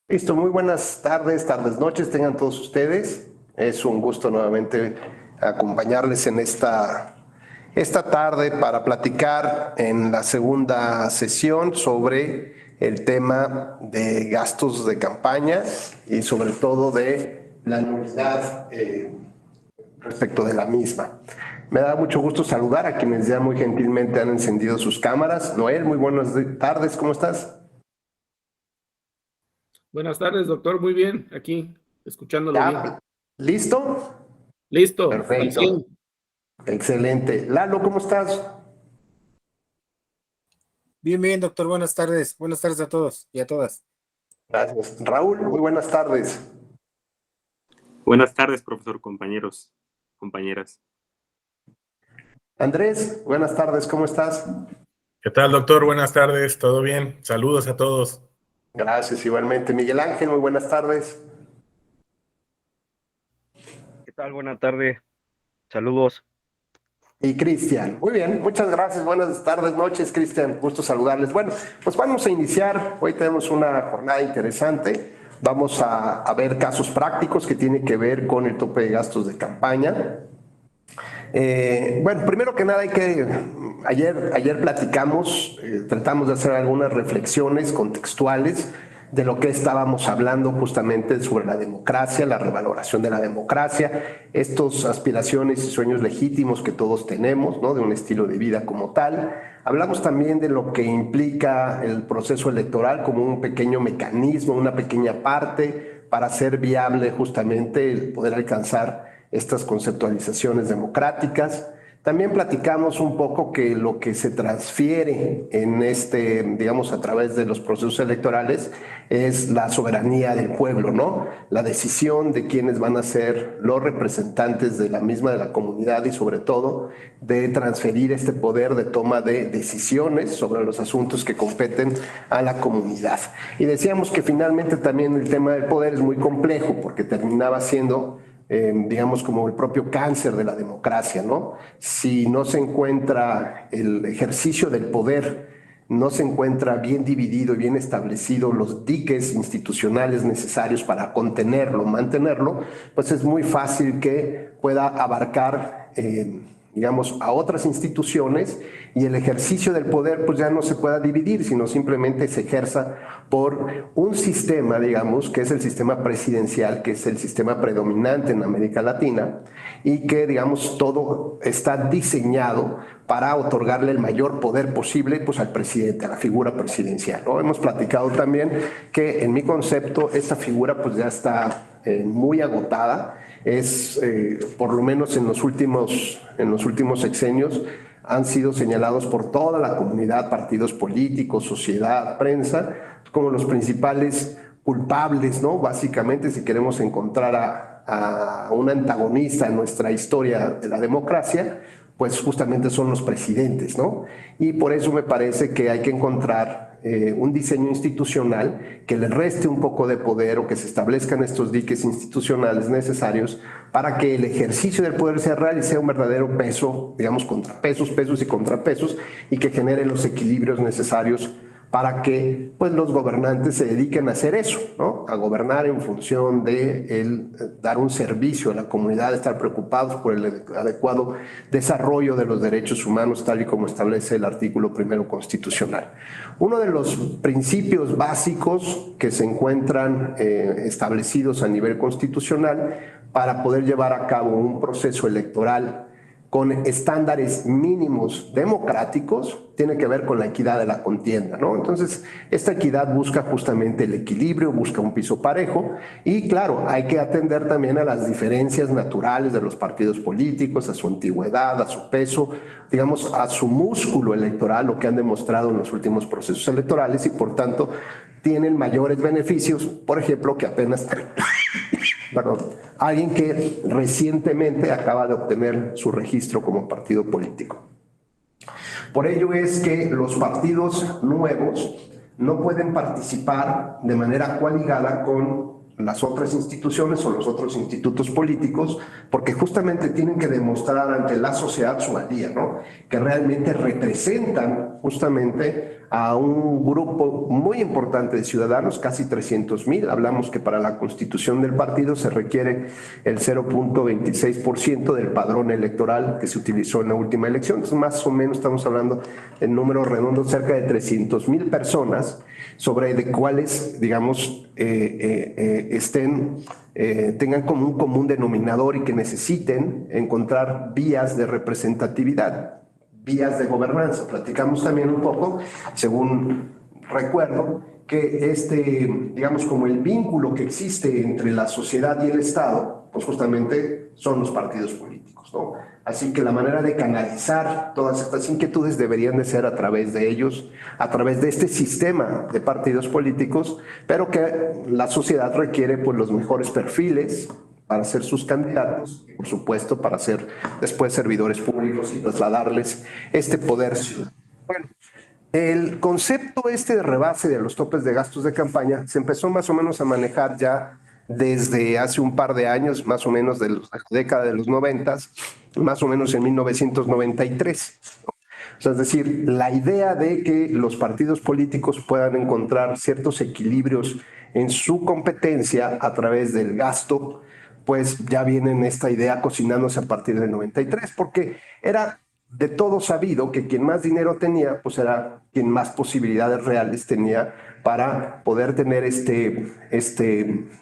Listo, muy buenas tardes, noches, tengan todos ustedes. Es un gusto nuevamente acompañarles en esta tarde para platicar en la segunda sesión sobre el tema de gastos de campaña y sobre todo de la novedad respecto de la misma. Me da mucho gusto saludar a quienes ya muy gentilmente han encendido sus cámaras. Noel, muy buenas tardes, ¿cómo estás? Buenas tardes, doctor. Muy bien, aquí, escuchándolo bien. ¿Ya? ¿Listo? Listo, al Perfecto. 100. Excelente. Lalo, ¿cómo estás? Bien, bien, doctor. Buenas tardes. Buenas tardes a todos y a todas. Gracias. Raúl, muy buenas tardes. Buenas tardes, profesor, compañeros, compañeras. Andrés, buenas tardes, ¿cómo estás? ¿Qué tal, doctor? Buenas tardes, ¿todo bien? Saludos a todos. Gracias, igualmente. Miguel Ángel, muy buenas tardes. ¿Qué tal? Buenas tardes. Saludos. Y Cristian, muy bien, muchas gracias. Buenas tardes, noches, Cristian. Gusto saludarles. Bueno, pues vamos a iniciar. Hoy tenemos una jornada interesante. Vamos a ver casos prácticos que tienen que ver con el tope de gastos de campaña. Bueno, primero que nada ayer platicamos, tratamos de hacer algunas reflexiones contextuales de lo que estábamos hablando justamente sobre la democracia, la revaloración de la democracia, estos aspiraciones y sueños legítimos que todos tenemos, ¿no? De un estilo de vida como tal. Hablamos también de lo que implica el proceso electoral como un pequeño mecanismo, una pequeña parte para hacer viable justamente el poder alcanzar estas conceptualizaciones democráticas. También platicamos un poco que lo que se transfiere en digamos, a través de los procesos electorales es la soberanía del pueblo, ¿no? La decisión de quiénes van a ser los representantes de la misma, de la comunidad y sobre todo de transferir este poder de toma de decisiones sobre los asuntos que competen a la comunidad. Y decíamos que finalmente también el tema del poder es muy complejo porque terminaba siendo digamos, como el propio cáncer de la democracia, ¿no? Si no se encuentra el ejercicio del poder, no se encuentra bien dividido y bien establecido los diques institucionales necesarios para contenerlo, mantenerlo, pues es muy fácil que pueda abarcar digamos, a otras instituciones y el ejercicio del poder pues ya no se pueda dividir, sino simplemente se ejerza por un sistema, digamos, que es el sistema presidencial, que es el sistema predominante en América Latina y que, digamos, todo está diseñado para otorgarle el mayor poder posible pues, al presidente, a la figura presidencial, ¿no? Hemos platicado también que en mi concepto esta figura pues ya está muy agotada, por lo menos en los últimos sexenios, han sido señalados por toda la comunidad, partidos políticos, sociedad, prensa, como los principales culpables, ¿no? Básicamente, si queremos encontrar a un antagonista en nuestra historia de la democracia, pues justamente son los presidentes, ¿no? Y por eso me parece que hay que encontrar un diseño institucional que le reste un poco de poder o que se establezcan estos diques institucionales necesarios para que el ejercicio del poder sea real y sea un verdadero peso, digamos, contrapesos, pesos y contrapesos, y que genere los equilibrios necesarios para que pues, los gobernantes se dediquen a hacer eso, ¿no? A gobernar en función de dar un servicio a la comunidad, estar preocupados por el adecuado desarrollo de los derechos humanos, tal y como establece el artículo primero constitucional. Uno de los principios básicos que se encuentran establecidos a nivel constitucional para poder llevar a cabo un proceso electoral con estándares mínimos democráticos, tiene que ver con la equidad de la contienda, ¿no? Entonces, esta equidad busca justamente el equilibrio, busca un piso parejo y, claro, hay que atender también a las diferencias naturales de los partidos políticos, a su antigüedad, a su peso, digamos, a su músculo electoral, lo que han demostrado en los últimos procesos electorales y, por tanto, tienen mayores beneficios, por ejemplo, que apenas perdón, alguien que recientemente acaba de obtener su registro como partido político. Por ello es que los partidos nuevos no pueden participar de manera coaligada con las otras instituciones o los otros institutos políticos, porque justamente tienen que demostrar ante la sociedad su valía, ¿no? Que realmente representan justamente a un grupo muy importante de ciudadanos, casi 300,000. Hablamos que para la constitución del partido se requiere el 0.26% del padrón electoral que se utilizó en la última elección. Entonces, más o menos estamos hablando en números redondos cerca de 300,000 personas, sobre de cuáles, digamos, tengan como un común denominador y que necesiten encontrar vías de representatividad, vías de gobernanza. Platicamos también un poco, según recuerdo, que digamos, como el vínculo que existe entre la sociedad y el Estado, pues justamente son los partidos políticos, ¿no? Así que la manera de canalizar todas estas inquietudes deberían de ser a través de ellos, a través de este sistema de partidos políticos, pero que la sociedad requiere pues los mejores perfiles para ser sus candidatos, y por supuesto para ser después servidores públicos y trasladarles este poder ciudadano. Bueno, el concepto de rebase de los topes de gastos de campaña se empezó más o menos a manejar ya desde hace un par de años, más o menos de la década de los 90, más o menos en 1993. O sea, es decir, la idea de que los partidos políticos puedan encontrar ciertos equilibrios en su competencia a través del gasto, pues ya viene en esta idea cocinándose a partir del 93, porque era de todo sabido que quien más dinero tenía, pues era quien más posibilidades reales tenía para poder tener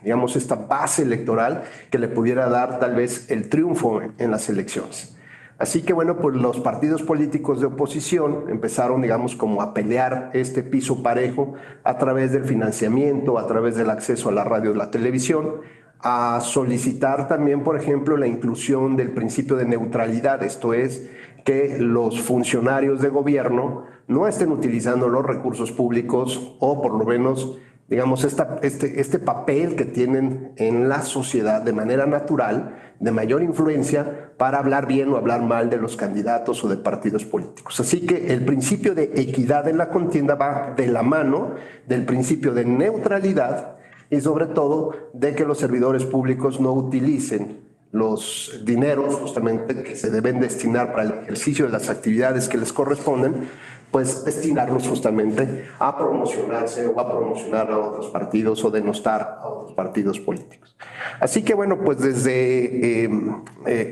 digamos, esta base electoral que le pudiera dar tal vez el triunfo en las elecciones. Así que bueno, pues los partidos políticos de oposición empezaron, digamos, como a pelear este piso parejo a través del financiamiento, a través del acceso a la radio y la televisión, a solicitar también, por ejemplo, la inclusión del principio de neutralidad, esto es, que los funcionarios de gobierno no estén utilizando los recursos públicos o por lo menos, digamos, este papel que tienen en la sociedad de manera natural, de mayor influencia, para hablar bien o hablar mal de los candidatos o de partidos políticos. Así que el principio de equidad en la contienda va de la mano del principio de neutralidad y sobre todo de que los servidores públicos no utilicen los dineros justamente que se deben destinar para el ejercicio de las actividades que les corresponden, pues destinarlos justamente a promocionarse o a promocionar a otros partidos o denostar a otros partidos políticos. Así que bueno, pues desde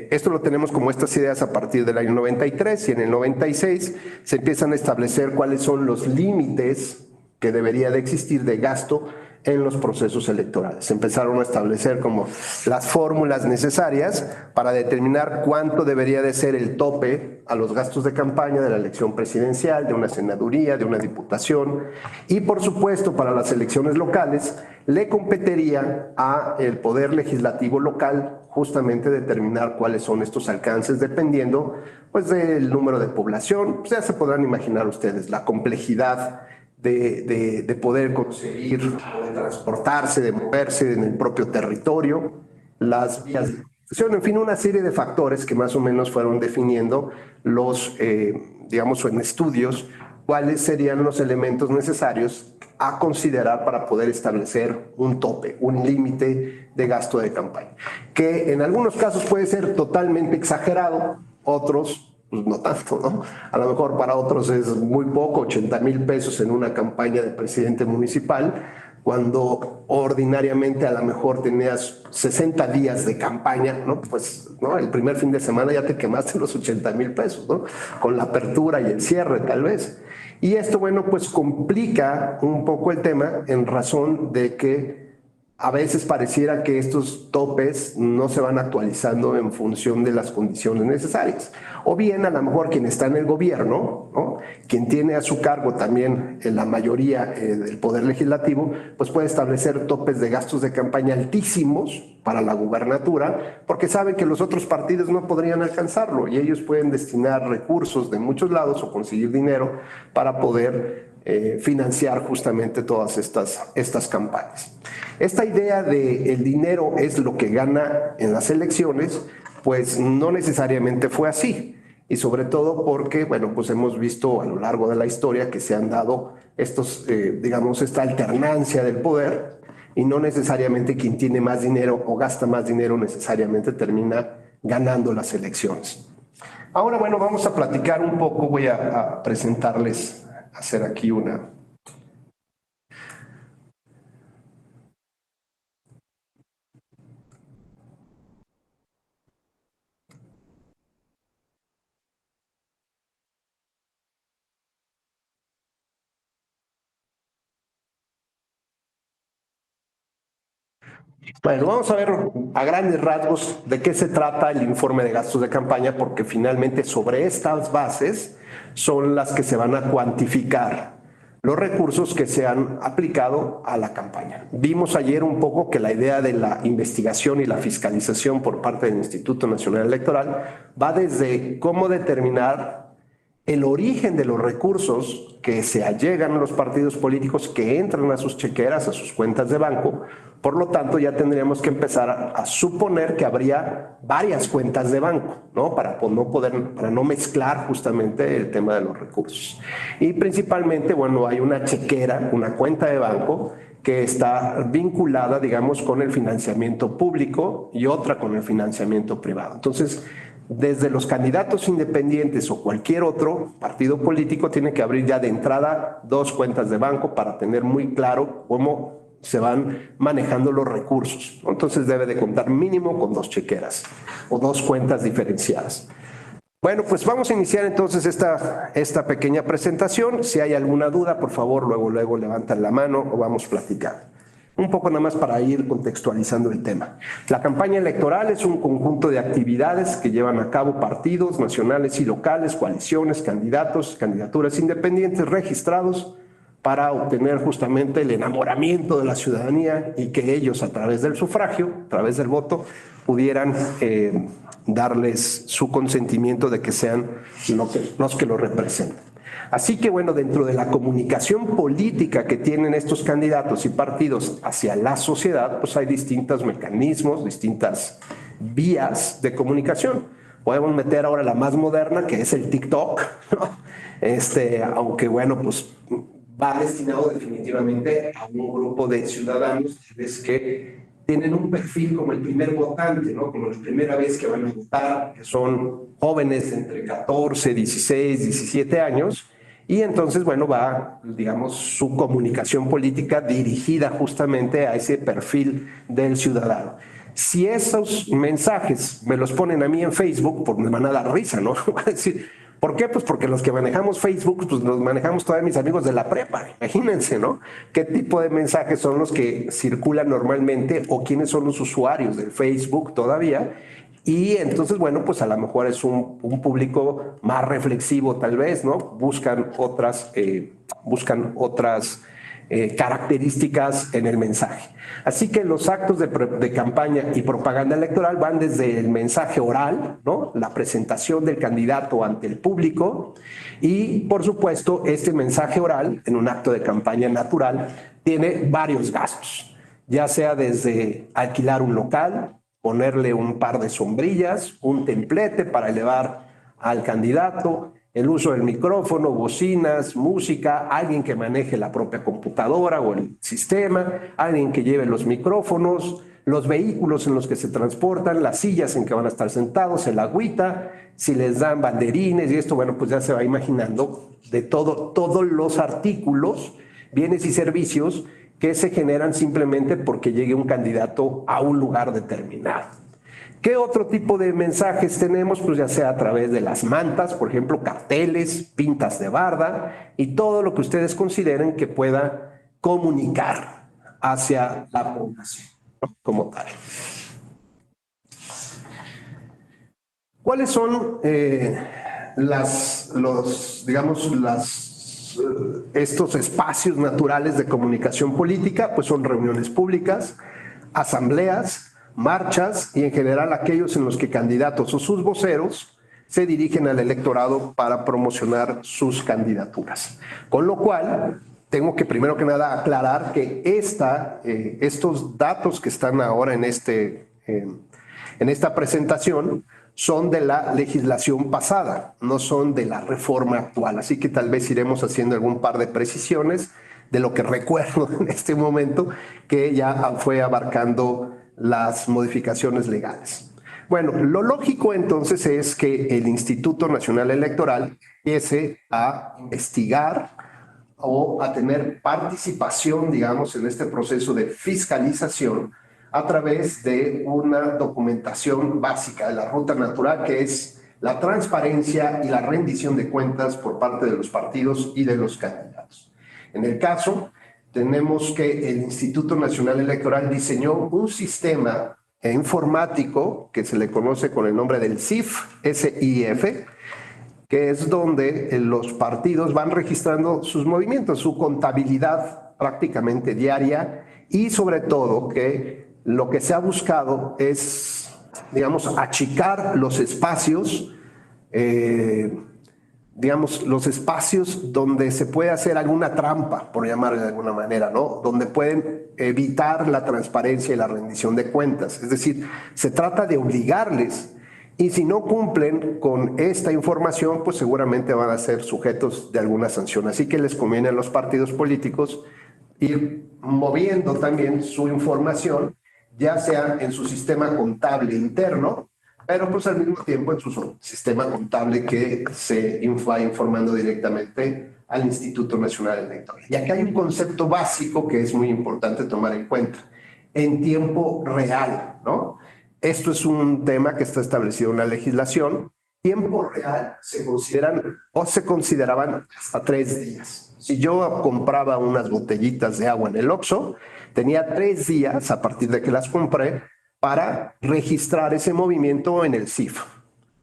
esto lo tenemos como estas ideas a partir del año 93 y en el 96 se empiezan a establecer cuáles son los límites que debería de existir de gasto en los procesos electorales. Se empezaron a establecer como las fórmulas necesarias para determinar cuánto debería de ser el tope a los gastos de campaña de la elección presidencial, de una senaduría, de una diputación y por supuesto para las elecciones locales le competiría a el poder legislativo local justamente determinar cuáles son estos alcances dependiendo pues del número de población. Pues ya se podrán imaginar ustedes la complejidad de poder conseguir, de transportarse, de moverse en el propio territorio, las vías de comunicación, en fin, una serie de factores que más o menos fueron definiendo los, digamos, en estudios, cuáles serían los elementos necesarios a considerar para poder establecer un tope, un límite de gasto de campaña, que en algunos casos puede ser totalmente exagerado, otros pues no tanto, ¿no? A lo mejor para otros es muy poco, 80,000 pesos en una campaña de presidente municipal, cuando ordinariamente a lo mejor tenías 60 días de campaña, ¿no? Pues, ¿no? El primer fin de semana ya te quemaste los 80,000 pesos, ¿no? Con la apertura y el cierre, tal vez. Y esto, bueno, pues complica un poco el tema en razón de que a veces pareciera que estos topes no se van actualizando en función de las condiciones necesarias. O bien, a lo mejor quien está en el gobierno, ¿no? Quien tiene a su cargo también la mayoría del poder legislativo, pues puede establecer topes de gastos de campaña altísimos para la gubernatura, porque saben que los otros partidos no podrían alcanzarlo y ellos pueden destinar recursos de muchos lados o conseguir dinero para poder financiar justamente todas estas campañas. Esta idea de el dinero es lo que gana en las elecciones, pues no necesariamente fue así. Y sobre todo porque, bueno, pues hemos visto a lo largo de la historia que se han dado digamos, esta alternancia del poder, y no necesariamente quien tiene más dinero o gasta más dinero necesariamente termina ganando las elecciones. Ahora, bueno, vamos a platicar un poco, voy a presentarles, hacer aquí una... Bueno, vamos a ver a grandes rasgos de qué se trata el informe de gastos de campaña, porque finalmente sobre estas bases son las que se van a cuantificar los recursos que se han aplicado a la campaña. Vimos ayer un poco que la idea de la investigación y la fiscalización por parte del Instituto Nacional Electoral va desde cómo determinar el origen de los recursos que se allegan a los partidos políticos que entran a sus chequeras, a sus cuentas de banco. Por lo tanto, ya tendríamos que empezar a suponer que habría varias cuentas de banco, ¿no? Para no mezclar justamente el tema de los recursos. Y principalmente, bueno, hay una chequera, una cuenta de banco que está vinculada, digamos, con el financiamiento público y otra con el financiamiento privado. Entonces, desde los candidatos independientes o cualquier otro partido político tiene que abrir ya de entrada 2 cuentas de banco para tener muy claro cómo se van manejando los recursos. Entonces debe de contar mínimo con 2 chequeras o 2 cuentas diferenciadas. Bueno, pues vamos a iniciar entonces esta pequeña presentación. Si hay alguna duda, por favor, luego levantan la mano o vamos platicando. Un poco nada más para ir contextualizando el tema. La campaña electoral es un conjunto de actividades que llevan a cabo partidos nacionales y locales, coaliciones, candidatos, candidaturas independientes registrados para obtener justamente el enamoramiento de la ciudadanía y que ellos a través del sufragio, a través del voto, pudieran darles su consentimiento de que sean los que lo representen. Así que bueno, dentro de la comunicación política que tienen estos candidatos y partidos hacia la sociedad, pues hay distintos mecanismos, distintas vías de comunicación. Podemos meter ahora la más moderna, que es el TikTok, ¿no? Aunque bueno, pues va destinado definitivamente a un grupo de ciudadanos que tienen un perfil como el primer votante, ¿no? Como la primera vez que van a votar, que son jóvenes entre 14, 16, 17 años. Y entonces, bueno, va, digamos, su comunicación política dirigida justamente a ese perfil del ciudadano. Si esos mensajes me los ponen a mí en Facebook, pues me van a dar risa, ¿no? Va a decir, ¿por qué? Pues porque los que manejamos Facebook, pues los manejamos todavía mis amigos de la prepa. Imagínense, ¿no? ¿Qué tipo de mensajes son los que circulan normalmente o quiénes son los usuarios del Facebook todavía? Y entonces, bueno, pues a lo mejor es un público más reflexivo tal vez, ¿no? Buscan otras características en el mensaje. Así que los actos de campaña y propaganda electoral van desde el mensaje oral, ¿no? La presentación del candidato ante el público y, por supuesto, este mensaje oral en un acto de campaña natural tiene varios gastos, ya sea desde alquilar un local, ponerle un par de sombrillas, un templete para elevar al candidato, el uso del micrófono, bocinas, música, alguien que maneje la propia computadora o el sistema, alguien que lleve los micrófonos, los vehículos en los que se transportan, las sillas en que van a estar sentados, el agüita, si les dan banderines y esto, bueno, pues ya se va imaginando de todos los artículos, bienes y servicios que se generan simplemente porque llegue un candidato a un lugar determinado. ¿Qué otro tipo de mensajes tenemos? Pues ya sea a través de las mantas, por ejemplo, carteles, pintas de barda y todo lo que ustedes consideren que pueda comunicar hacia la población, ¿no? Como tal. ¿Cuáles son estos espacios naturales de comunicación política? Pues son reuniones públicas, asambleas, marchas y en general aquellos en los que candidatos o sus voceros se dirigen al electorado para promocionar sus candidaturas. Con lo cual, tengo que primero que nada aclarar que estos datos que están ahora en esta presentación son de la legislación pasada, no son de la reforma actual. Así que tal vez iremos haciendo algún par de precisiones de lo que recuerdo en este momento, que ya fue abarcando las modificaciones legales. Bueno, lo lógico entonces es que el Instituto Nacional Electoral empiece a investigar o a tener participación, digamos, en este proceso de fiscalización a través de una documentación básica de la ruta natural, que es la transparencia y la rendición de cuentas por parte de los partidos y de los candidatos. En el caso, tenemos que el Instituto Nacional Electoral diseñó un sistema informático que se le conoce con el nombre del SIF, S-I-F, que es donde los partidos van registrando sus movimientos, su contabilidad prácticamente diaria, y sobre todo que lo que se ha buscado es, digamos, achicar los espacios, digamos, los espacios donde se puede hacer alguna trampa, por llamarlo de alguna manera, ¿no? Donde pueden evitar la transparencia y la rendición de cuentas. Es decir, se trata de obligarles, y si no cumplen con esta información, pues seguramente van a ser sujetos de alguna sanción. Así que les conviene a los partidos políticos ir moviendo también su información, ya sea en su sistema contable interno, pero pues al mismo tiempo en su sistema contable que se va informando directamente al Instituto Nacional Electoral. Y aquí hay un concepto básico que es muy importante tomar en cuenta: en tiempo real, ¿no? Esto es un tema que está establecido en la legislación. Tiempo real se consideran o se consideraban hasta 3 días. Si yo compraba unas botellitas de agua en el Oxxo, tenía 3 días a partir de que las compré para registrar ese movimiento en el SIF.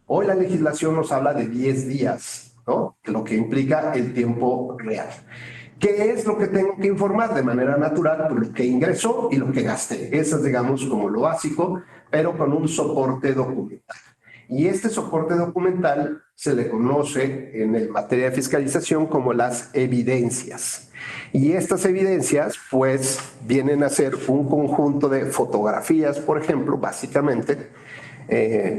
Hoy la legislación nos habla de 10 días, ¿no? Lo que implica el tiempo real. ¿Qué es lo que tengo que informar de manera natural? Pues lo que ingresó y lo que gasté. Eso es, digamos, como lo básico, pero con un soporte documental. Y este soporte documental se le conoce en materia de fiscalización como las evidencias. Y estas evidencias, pues, vienen a ser un conjunto de fotografías, por ejemplo, básicamente,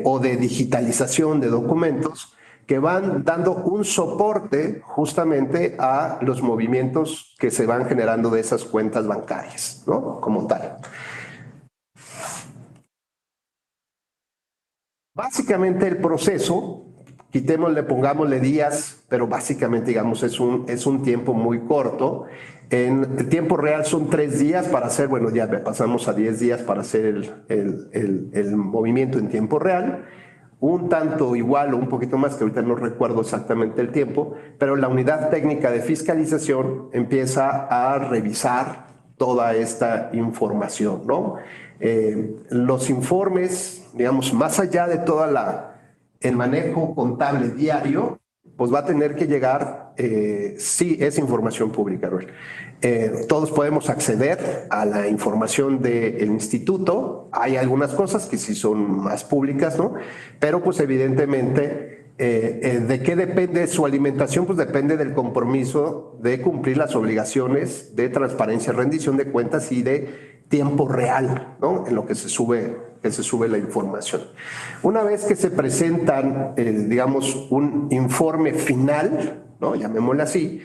o de digitalización de documentos, que van dando un soporte justamente a los movimientos que se van generando de esas cuentas bancarias, ¿no? Como tal. Básicamente el proceso, quitémosle, pongámosle días, pero básicamente, digamos, es un tiempo muy corto. En el tiempo real son 3 días para hacer, bueno, ya pasamos a 10 días para hacer el movimiento en tiempo real. Un tanto igual o un poquito más, que ahorita no recuerdo exactamente el tiempo, pero la unidad técnica de fiscalización empieza a revisar toda esta información, ¿no? Los informes, digamos, más allá de el manejo contable diario, pues va a tener que llegar, sí, es información pública, Ruel. Todos podemos acceder a la información del instituto. Hay algunas cosas que sí son más públicas, ¿no? Pero pues evidentemente, ¿de qué depende su alimentación? Pues depende del compromiso de cumplir las obligaciones de transparencia, rendición de cuentas y de tiempo real, ¿no? En lo que se sube la información. Una vez que se presentan, digamos, un informe final, ¿no? Llamémosle así,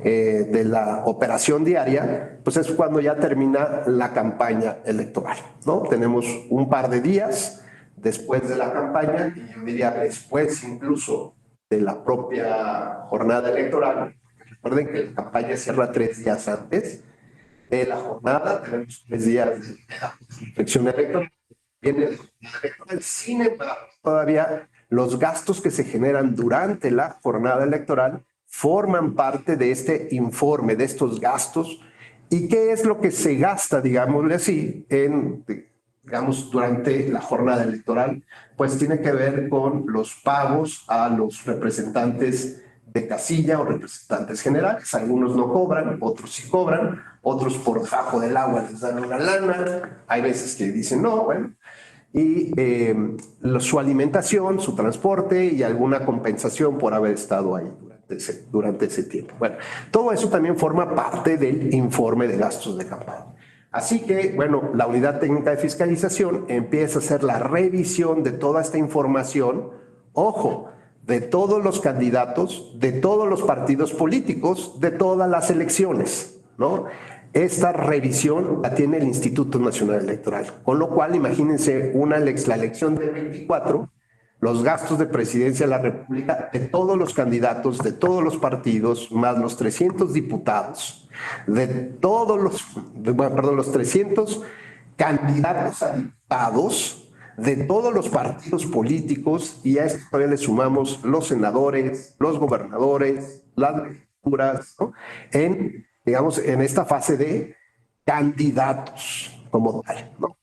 de la operación diaria, pues es cuando ya termina la campaña electoral, ¿no? Tenemos un par de días después de la campaña, y yo diría después incluso de la propia jornada electoral. Recuerden que la campaña cierra 3 días antes de la jornada, tenemos 3 días de la elección electoral. Viene la jornada electoral. Sin embargo, todavía los gastos que se generan durante la jornada electoral forman parte de este informe, de estos gastos. ¿Y qué es lo que se gasta, digámosle así, digamos, durante la jornada electoral? Pues tiene que ver con los pagos a los representantes de casilla o representantes generales. Algunos no cobran, otros sí cobran, otros por debajo del agua les dan una lana, hay veces que dicen no, bueno, y su alimentación, su transporte y alguna compensación por haber estado ahí durante ese tiempo. Bueno, todo eso también forma parte del informe de gastos de campaña. Así que, bueno, la unidad técnica de fiscalización empieza a hacer la revisión de toda esta información, ojo, de todos los candidatos, de todos los partidos políticos, de todas las elecciones, ¿no? Esta revisión la tiene el Instituto Nacional Electoral, con lo cual imagínense la elección del 24, los gastos de presidencia de la República de todos los candidatos, de todos los partidos, más los 300 diputados, los 300 candidatos a diputados de todos los partidos políticos, y a esto todavía le sumamos los senadores, los gobernadores, las legislaturas, ¿no? En esta fase de candidatos como tal, ¿no?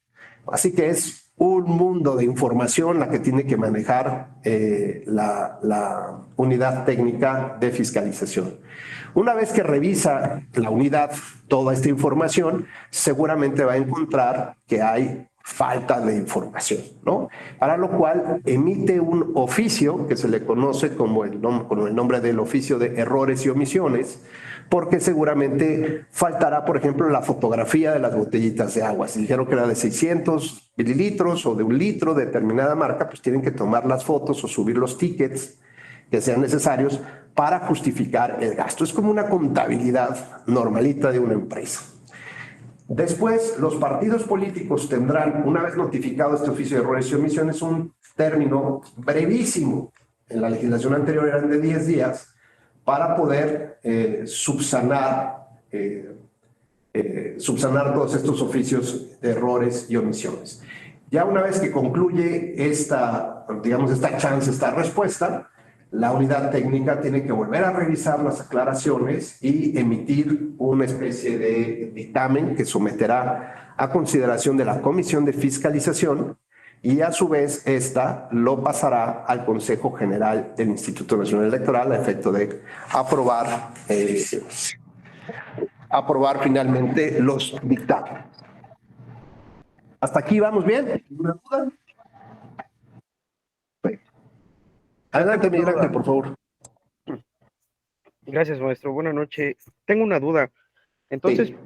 Así que es un mundo de información la que tiene que manejar la unidad técnica de fiscalización. Una vez que revisa la unidad toda esta información, seguramente va a encontrar que hay falta de información, ¿no? Para lo cual emite un oficio que se le conoce con el nombre del oficio de errores y omisiones, porque seguramente faltará, por ejemplo, la fotografía de las botellitas de agua. Si dijeron que era de 600 mililitros o de 1 litro de determinada marca, pues tienen que tomar las fotos o subir los tickets que sean necesarios para justificar el gasto. Es como una contabilidad normalita de una empresa. Después, los partidos políticos tendrán, una vez notificado este oficio de errores y omisiones, un término brevísimo. En la legislación anterior eran de 10 días para poder subsanar todos estos oficios de errores y omisiones. Ya una vez que concluye esta respuesta, la unidad técnica tiene que volver a revisar las aclaraciones y emitir una especie de dictamen que someterá a consideración de la Comisión de Fiscalización, y a su vez esta lo pasará al Consejo General del Instituto Nacional Electoral a efecto de aprobar finalmente los dictámenes. ¿Hasta aquí vamos bien? ¿Alguna duda? Adelante, Miguel Ángel, por favor. Gracias, maestro. Buenas noches. Tengo una duda. Entonces, Sí.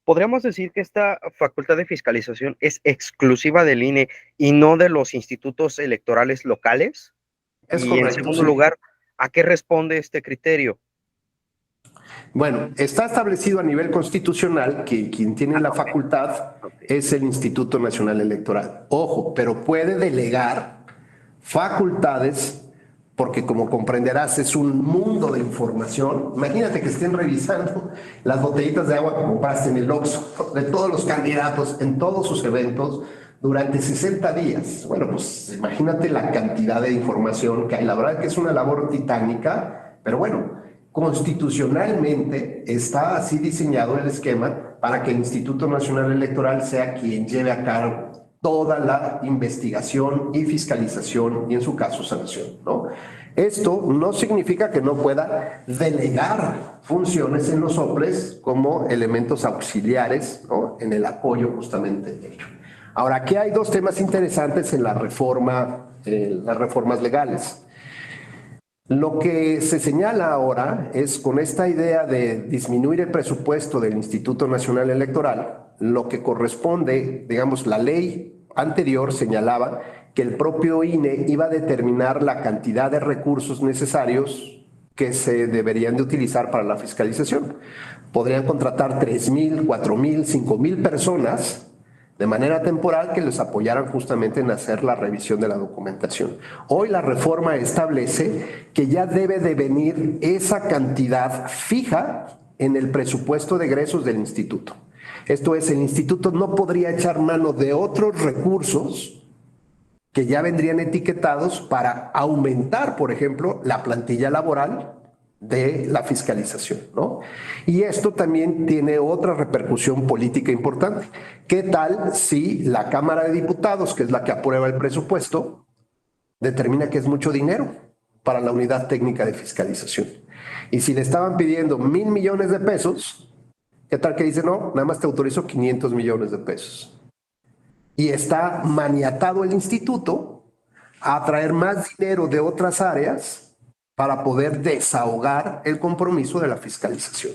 ¿podríamos decir que esta facultad de fiscalización es exclusiva del INE y no de los institutos electorales locales? Es y correcto, en segundo sí. lugar, ¿a qué responde este criterio? Bueno, está establecido a nivel constitucional que quien tiene la facultad es el Instituto Nacional Electoral. Ojo, pero puede delegar facultades, porque como comprenderás es un mundo de información. Imagínate que estén revisando las botellitas de agua que compraste en el Oxxo de todos los candidatos en todos sus eventos durante 60 días. Bueno, pues imagínate la cantidad de información que hay. La verdad que es una labor titánica, pero bueno, constitucionalmente está así diseñado el esquema para que el Instituto Nacional Electoral sea quien lleve a cabo toda la investigación y fiscalización y en su caso sanción, ¿no? Esto no significa que no pueda delegar funciones en los OPLES como elementos auxiliares, ¿no?, en el apoyo justamente de ello. Ahora, aquí hay dos temas interesantes en las reformas legales. Lo que se señala ahora es, con esta idea de disminuir el presupuesto del Instituto Nacional Electoral, lo que corresponde, digamos, la ley anterior señalaba que el propio INE iba a determinar la cantidad de recursos necesarios que se deberían de utilizar para la fiscalización. Podrían contratar 3,000, 4,000, 5,000 personas de manera temporal que les apoyaran justamente en hacer la revisión de la documentación. Hoy la reforma establece que ya debe de venir esa cantidad fija en el presupuesto de egresos del instituto. Esto es, el instituto no podría echar mano de otros recursos que ya vendrían etiquetados para aumentar, por ejemplo, la plantilla laboral de la fiscalización, ¿no? Y esto también tiene otra repercusión política importante. ¿Qué tal si la Cámara de Diputados, que es la que aprueba el presupuesto, determina que es mucho dinero para la unidad técnica de fiscalización? Y si le estaban pidiendo 1,000 millones de pesos, ¿qué tal que dice no? Nada más te autorizo 500 millones de pesos. Y está maniatado el instituto a traer más dinero de otras áreas para poder desahogar el compromiso de la fiscalización.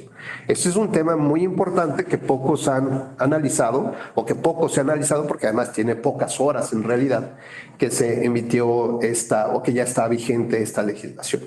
Este es un tema muy importante que pocos han analizado, o que poco se ha analizado porque además tiene pocas horas en realidad que se emitió o que ya está vigente esta legislación.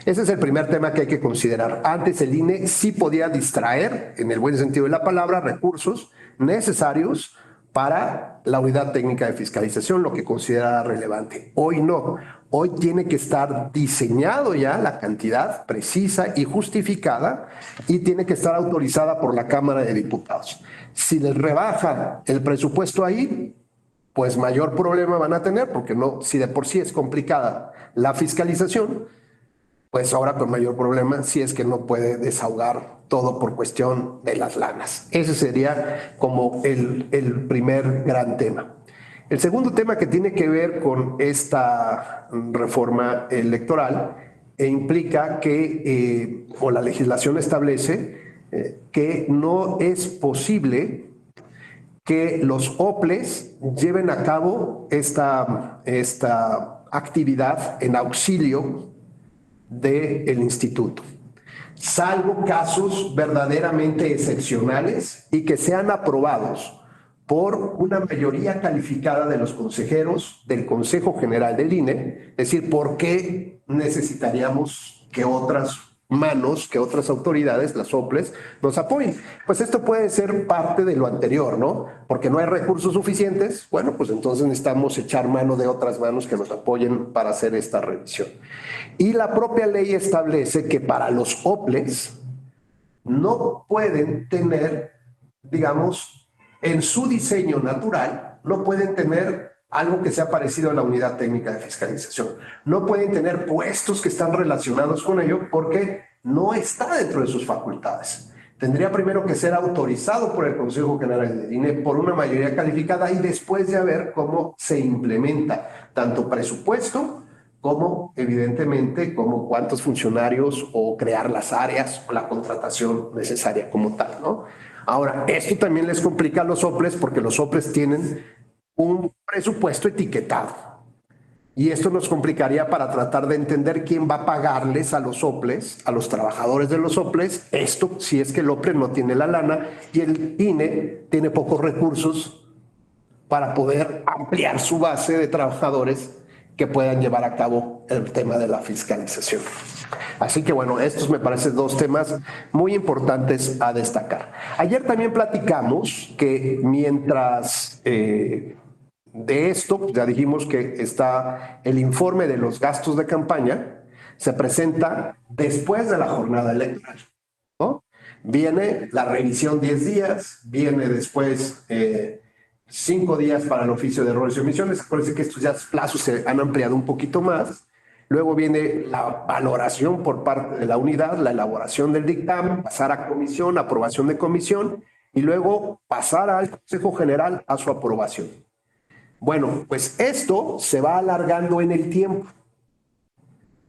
Ese es el primer tema que hay que considerar. Antes el INE sí podía distraer, en el buen sentido de la palabra, recursos necesarios para la unidad técnica de fiscalización, lo que considera relevante. Hoy no. Hoy tiene que estar diseñado ya la cantidad precisa y justificada y tiene que estar autorizada por la Cámara de Diputados. Si les rebaja el presupuesto ahí, pues mayor problema van a tener, porque no, si de por sí es complicada la fiscalización, pues ahora con mayor problema si es que no puede desahogar todo por cuestión de las lanas. Ese sería como el primer gran tema. El segundo tema que tiene que ver con esta reforma electoral implica que, o la legislación establece, que no es posible que los OPLES lleven a cabo esta actividad en auxilio del instituto, salvo casos verdaderamente excepcionales y que sean aprobados por una mayoría calificada de los consejeros del Consejo General del INE. Es decir, ¿por qué necesitaríamos que otras manos, que otras autoridades, las OPLES, nos apoyen? Pues esto puede ser parte de lo anterior, ¿no? Porque no hay recursos suficientes. Bueno, pues entonces necesitamos echar mano de otras manos que nos apoyen para hacer esta revisión. Y la propia ley establece que para los OPLES no pueden tener, digamos, en su diseño natural, no pueden tener algo que sea parecido a la unidad técnica de fiscalización. No pueden tener puestos que están relacionados con ello porque no está dentro de sus facultades. Tendría primero que ser autorizado por el Consejo General del INE por una mayoría calificada y después de ver cómo se implementa tanto presupuesto como, evidentemente, como cuántos funcionarios o crear las áreas o la contratación necesaria como tal, ¿no? Ahora, esto también les complica a los OPLES porque los OPLES tienen un presupuesto etiquetado. Y esto nos complicaría para tratar de entender quién va a pagarles a los OPLES, a los trabajadores de los OPLES, esto si es que el OPLES no tiene la lana y el INE tiene pocos recursos para poder ampliar su base de trabajadores que puedan llevar a cabo el tema de la fiscalización. Así que bueno, estos me parecen dos temas muy importantes a destacar. Ayer también platicamos que mientras de esto, ya dijimos que está el informe de los gastos de campaña, se presenta después de la jornada electoral, ¿no? Viene la revisión 10 días, viene después 5 días para el oficio de errores y omisiones. Parece que estos ya plazos se han ampliado un poquito más. Luego viene la valoración por parte de la unidad, la elaboración del dictamen, pasar a comisión, aprobación de comisión y luego pasar al Consejo General a su aprobación. Bueno, pues esto se va alargando en el tiempo.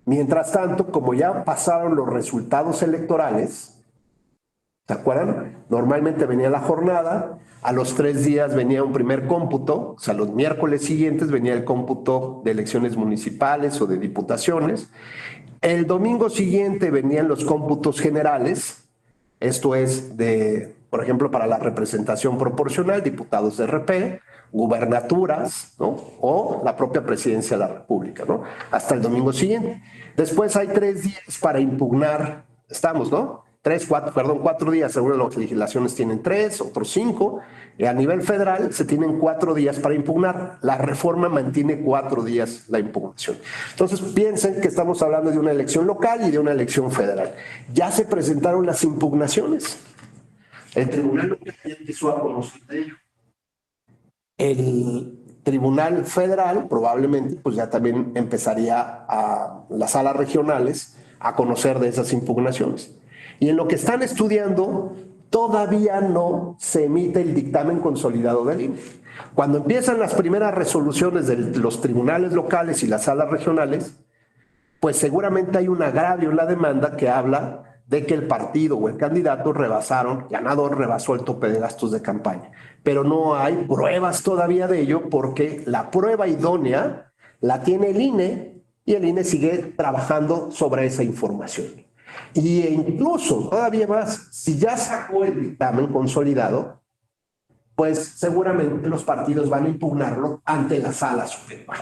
Mientras tanto, como ya pasaron los resultados electorales, ¿se acuerdan? Normalmente venía la jornada, a los 3 días venía un primer cómputo, o sea, los miércoles siguientes venía el cómputo de elecciones municipales o de diputaciones. El domingo siguiente venían los cómputos generales, esto es de, por ejemplo, para la representación proporcional, diputados de RP, gubernaturas, ¿no? O la propia presidencia de la República, ¿no? Hasta el domingo siguiente. Después hay 3 días para impugnar, estamos, ¿no? 4 días, según las legislaciones tienen 3, otros 5. A nivel federal se tienen 4 días para impugnar. La reforma mantiene 4 días la impugnación. Entonces piensen que estamos hablando de una elección local y de una elección federal. Ya se presentaron las impugnaciones. El Tribunal Local ya empezó a conocer de ello. El Tribunal Federal probablemente pues ya también empezaría a las salas regionales a conocer de esas impugnaciones. Y en lo que están estudiando, todavía no se emite el dictamen consolidado del INE. Cuando empiezan las primeras resoluciones de los tribunales locales y las salas regionales, pues seguramente hay un agravio en la demanda que habla de que el partido o el candidato ganador rebasó el tope de gastos de campaña. Pero no hay pruebas todavía de ello porque la prueba idónea la tiene el INE y el INE sigue trabajando sobre esa información. Y incluso, todavía más, si ya sacó el dictamen consolidado, pues seguramente los partidos van a impugnarlo ante la sala superior.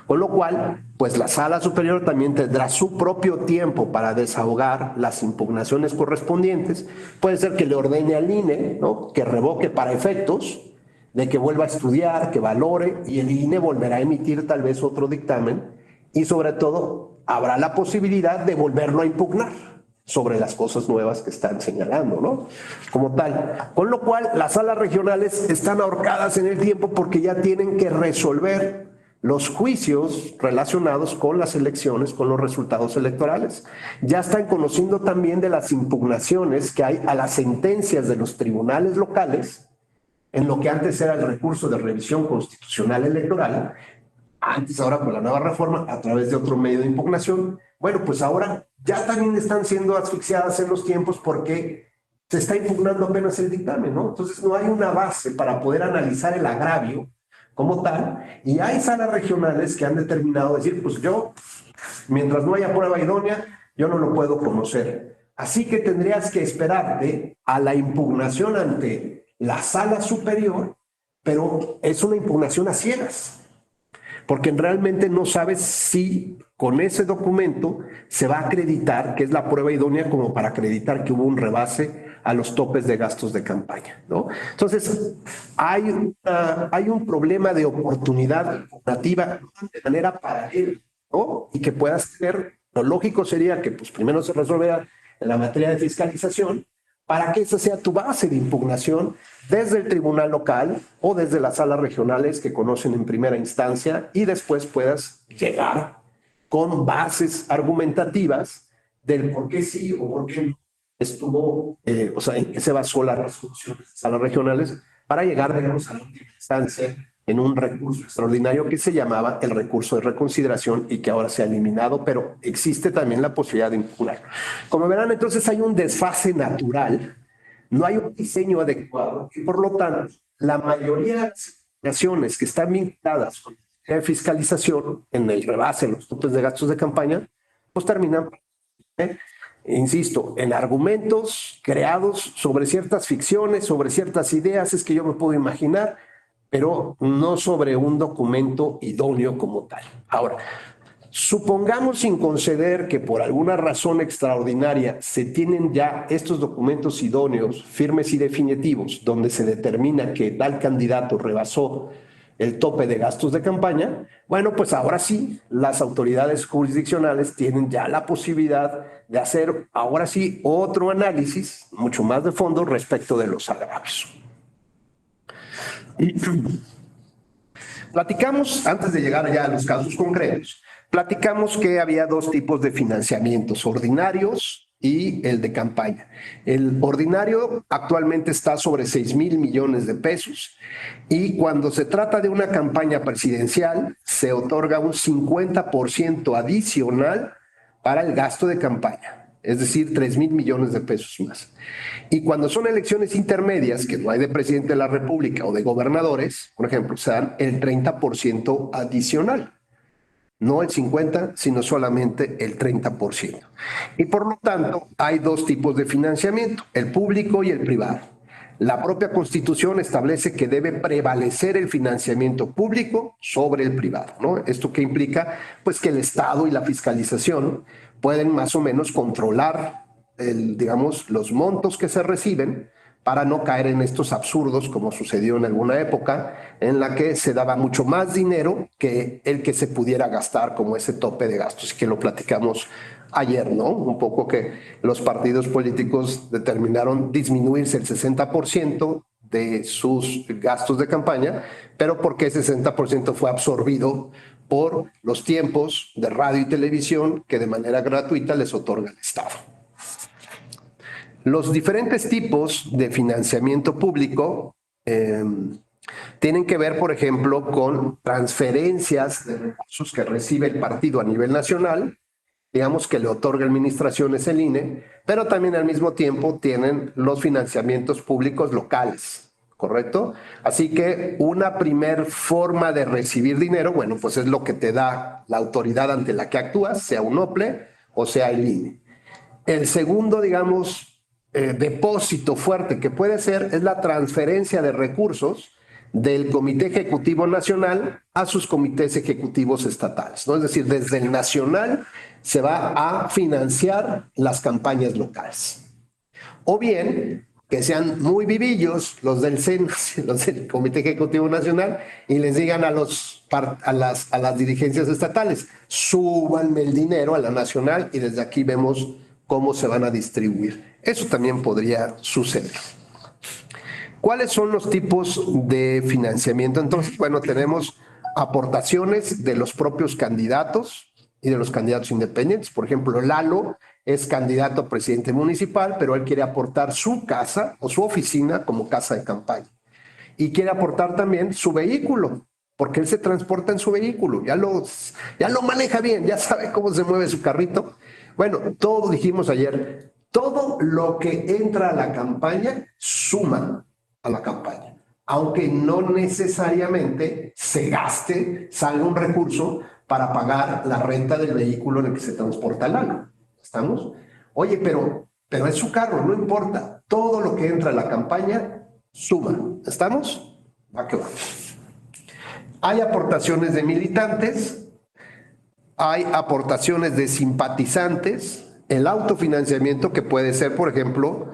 Con lo cual, pues la Sala Superior también tendrá su propio tiempo para desahogar las impugnaciones correspondientes. Puede ser que le ordene al INE, ¿no?, que revoque para efectos de que vuelva a estudiar, que valore, y el INE volverá a emitir tal vez otro dictamen, y sobre todo habrá la posibilidad de volverlo a impugnar sobre las cosas nuevas que están señalando, ¿no? Como tal. Con lo cual, las salas regionales están ahorcadas en el tiempo porque ya tienen que resolver los juicios relacionados con las elecciones, con los resultados electorales. Ya están conociendo también de las impugnaciones que hay a las sentencias de los tribunales locales, en lo que antes era el recurso de revisión constitucional electoral, antes, ahora con la nueva reforma, a través de otro medio de impugnación. Bueno, pues ahora ya también están siendo asfixiadas en los tiempos porque se está impugnando apenas el dictamen, ¿no? Entonces no hay una base para poder analizar el agravio como tal, y hay salas regionales que han determinado decir, pues yo, mientras no haya prueba idónea, yo no lo puedo conocer. Así que tendrías que esperarte a la impugnación ante la Sala Superior, pero es una impugnación a ciegas, porque realmente no sabes si con ese documento se va a acreditar que es la prueba idónea como para acreditar que hubo un rebase a los topes de gastos de campaña, ¿no? Entonces, hay un problema de oportunidad impugnativa de manera paralela, ¿no? Y que puedas tener, lo lógico sería que pues primero se resolviera en la materia de fiscalización, para que esa sea tu base de impugnación desde el tribunal local o desde las salas regionales que conocen en primera instancia, y después puedas llegar con bases argumentativas del por qué sí o por qué no estuvo, o sea, en qué se basó la resolución de las salas regionales para llegar, digamos, a la última instancia en un recurso extraordinario que se llamaba el recurso de reconsideración y que ahora se ha eliminado, pero existe también la posibilidad de impugnar. Como verán, entonces hay un desfase natural, no hay un diseño adecuado y por lo tanto la mayoría de las impugnaciones que están vinculadas con la fiscalización en el rebase de los topes de gastos de campaña, pues terminan, insisto, en argumentos creados sobre ciertas ficciones, sobre ciertas ideas, es que yo me puedo imaginar, pero no sobre un documento idóneo como tal. Ahora, supongamos, sin conceder que por alguna razón extraordinaria se tienen ya estos documentos idóneos, firmes y definitivos, donde se determina que tal candidato rebasó el tope de gastos de campaña, bueno, pues ahora sí, las autoridades jurisdiccionales tienen ya la posibilidad de hacer, ahora sí, otro análisis mucho más de fondo respecto de los agravios. Platicamos, antes de llegar ya a los casos concretos, platicamos que había dos tipos de financiamientos, ordinarios y el de campaña. El ordinario actualmente está sobre 6,000 millones de pesos y cuando se trata de una campaña presidencial se otorga un 50% adicional para el gasto de campaña, es decir, 3,000 millones de pesos más. Y cuando son elecciones intermedias, que no hay de presidente de la República o de gobernadores, por ejemplo, se dan el 30% adicional. No el 50%, sino solamente el 30%. Y por lo tanto, hay dos tipos de financiamiento, el público y el privado. La propia Constitución establece que debe prevalecer el financiamiento público sobre el privado, ¿no? ¿Esto qué implica? Pues que el Estado y la fiscalización pueden más o menos controlar, digamos, los montos que se reciben para no caer en estos absurdos como sucedió en alguna época en la que se daba mucho más dinero que el que se pudiera gastar, como ese tope de gastos, que lo platicamos ayer, ¿no? Un poco que los partidos políticos determinaron disminuirse el 60% de sus gastos de campaña, pero porque ese 60% fue absorbido por los tiempos de radio y televisión que de manera gratuita les otorga el Estado. Los diferentes tipos de financiamiento público tienen que ver, por ejemplo, con transferencias de recursos que recibe el partido a nivel nacional, digamos que le otorga administraciones el INE, pero también al mismo tiempo tienen los financiamientos públicos locales, ¿correcto? Así que una primer forma de recibir dinero, bueno, pues es lo que te da la autoridad ante la que actúas, sea un OPLE o sea el INE. El segundo, digamos, depósito fuerte que puede ser es la transferencia de recursos del Comité Ejecutivo Nacional a sus comités ejecutivos estatales, ¿no? Es decir, desde el nacional se va a financiar las campañas locales. O bien que sean muy vivillos los del CEN, los del Comité Ejecutivo Nacional, y les digan a las dirigencias estatales, súbanme el dinero a la nacional y desde aquí vemos cómo se van a distribuir. Eso también podría suceder. ¿Cuáles son los tipos de financiamiento? Entonces, bueno, tenemos aportaciones de los propios candidatos y de los candidatos independientes. Por ejemplo, Lalo es candidato a presidente municipal, pero él quiere aportar su casa o su oficina como casa de campaña. Y quiere aportar también su vehículo, porque él se transporta en su vehículo, ya lo maneja bien, ya sabe cómo se mueve su carrito. Bueno, todo dijimos ayer, todo lo que entra a la campaña suma a la campaña, aunque no necesariamente se gaste, salga un recurso para pagar la renta del vehículo en el que se transporta Lalo. ¿Estamos? Oye, pero es su carro, no importa. Todo lo que entra a la campaña suma. ¿Estamos? Va que va. Hay aportaciones de militantes, hay aportaciones de simpatizantes, el autofinanciamiento que puede ser, por ejemplo,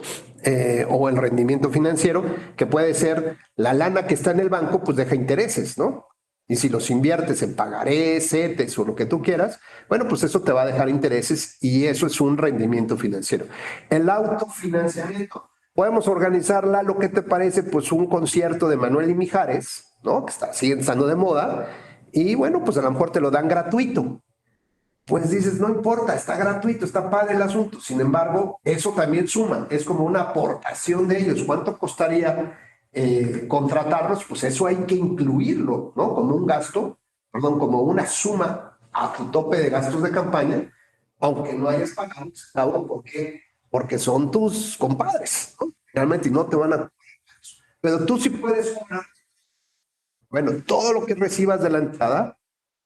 o el rendimiento financiero, que puede ser la lana que está en el banco, pues deja intereses, ¿no? Y si los inviertes en pagarés, CETES o lo que tú quieras, bueno, pues eso te va a dejar intereses y eso es un rendimiento financiero. El autofinanciamiento, podemos organizarla, lo que te parece, pues un concierto de Manuel y Mijares, ¿no? Que siguen estando de moda y bueno, pues a lo mejor te lo dan gratuito. Pues dices, no importa, está gratuito, está padre el asunto. Sin embargo, eso también suma, es como una aportación de ellos. ¿Cuánto costaría contratarlos? Pues eso hay que incluirlo, ¿no? Como un gasto, perdón, como una suma a tu tope de gastos de campaña, aunque no hayas pagado, porque son tus compadres, ¿no? Realmente no te van a... Pero tú sí puedes cobrar. Bueno, todo lo que recibas de la entrada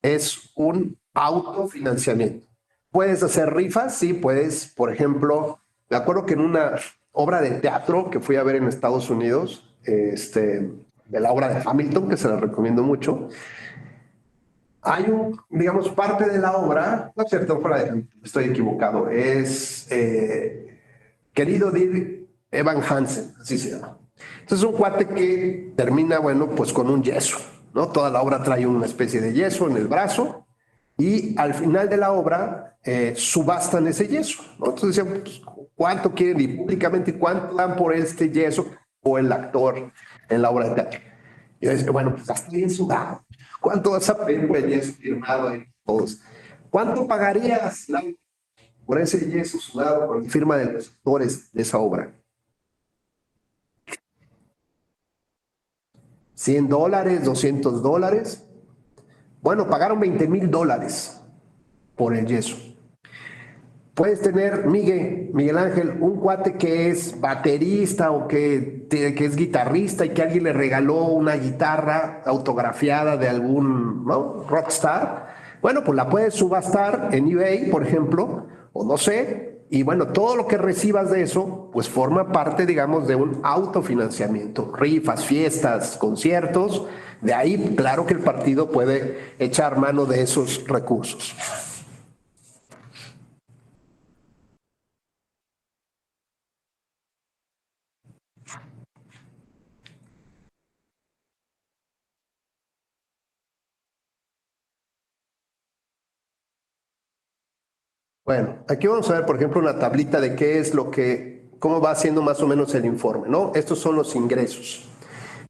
es un autofinanciamiento. Puedes hacer rifas, sí, puedes, por ejemplo, me acuerdo que en una obra de teatro que fui a ver en Estados Unidos, de la obra de Hamilton, que se la recomiendo mucho, hay digamos, parte de la obra, no es cierto, estoy equivocado, es Querido Dear Evan Hansen, así se llama. Entonces un cuate que termina, bueno, pues con un yeso, ¿no? Toda la obra trae una especie de yeso en el brazo y al final de la obra subastan ese yeso, ¿no? Entonces decían, pues, ¿cuánto quieren? Y públicamente, ¿cuánto dan por este yeso o el actor en la obra de teatro? Y yo decía, bueno, pues está bien sudado. ¿Cuánto vas a pedir por el yeso firmado ahí? Todos. ¿Cuánto pagarías por ese yeso sudado por la firma de los actores de esa obra? $100, $200. Bueno, pagaron $20,000 por el yeso. Puedes tener, Miguel Ángel, un cuate que es baterista o que es guitarrista y que alguien le regaló una guitarra autografiada de algún, ¿no?, rockstar. Bueno, pues la puedes subastar en eBay, por ejemplo, o no sé, y bueno, todo lo que recibas de eso, pues forma parte, digamos, de un autofinanciamiento. Rifas, fiestas, conciertos, de ahí, claro que el partido puede echar mano de esos recursos. Bueno, aquí vamos a ver, por ejemplo, una tablita de qué es cómo va haciendo más o menos el informe, ¿no? Estos son los ingresos.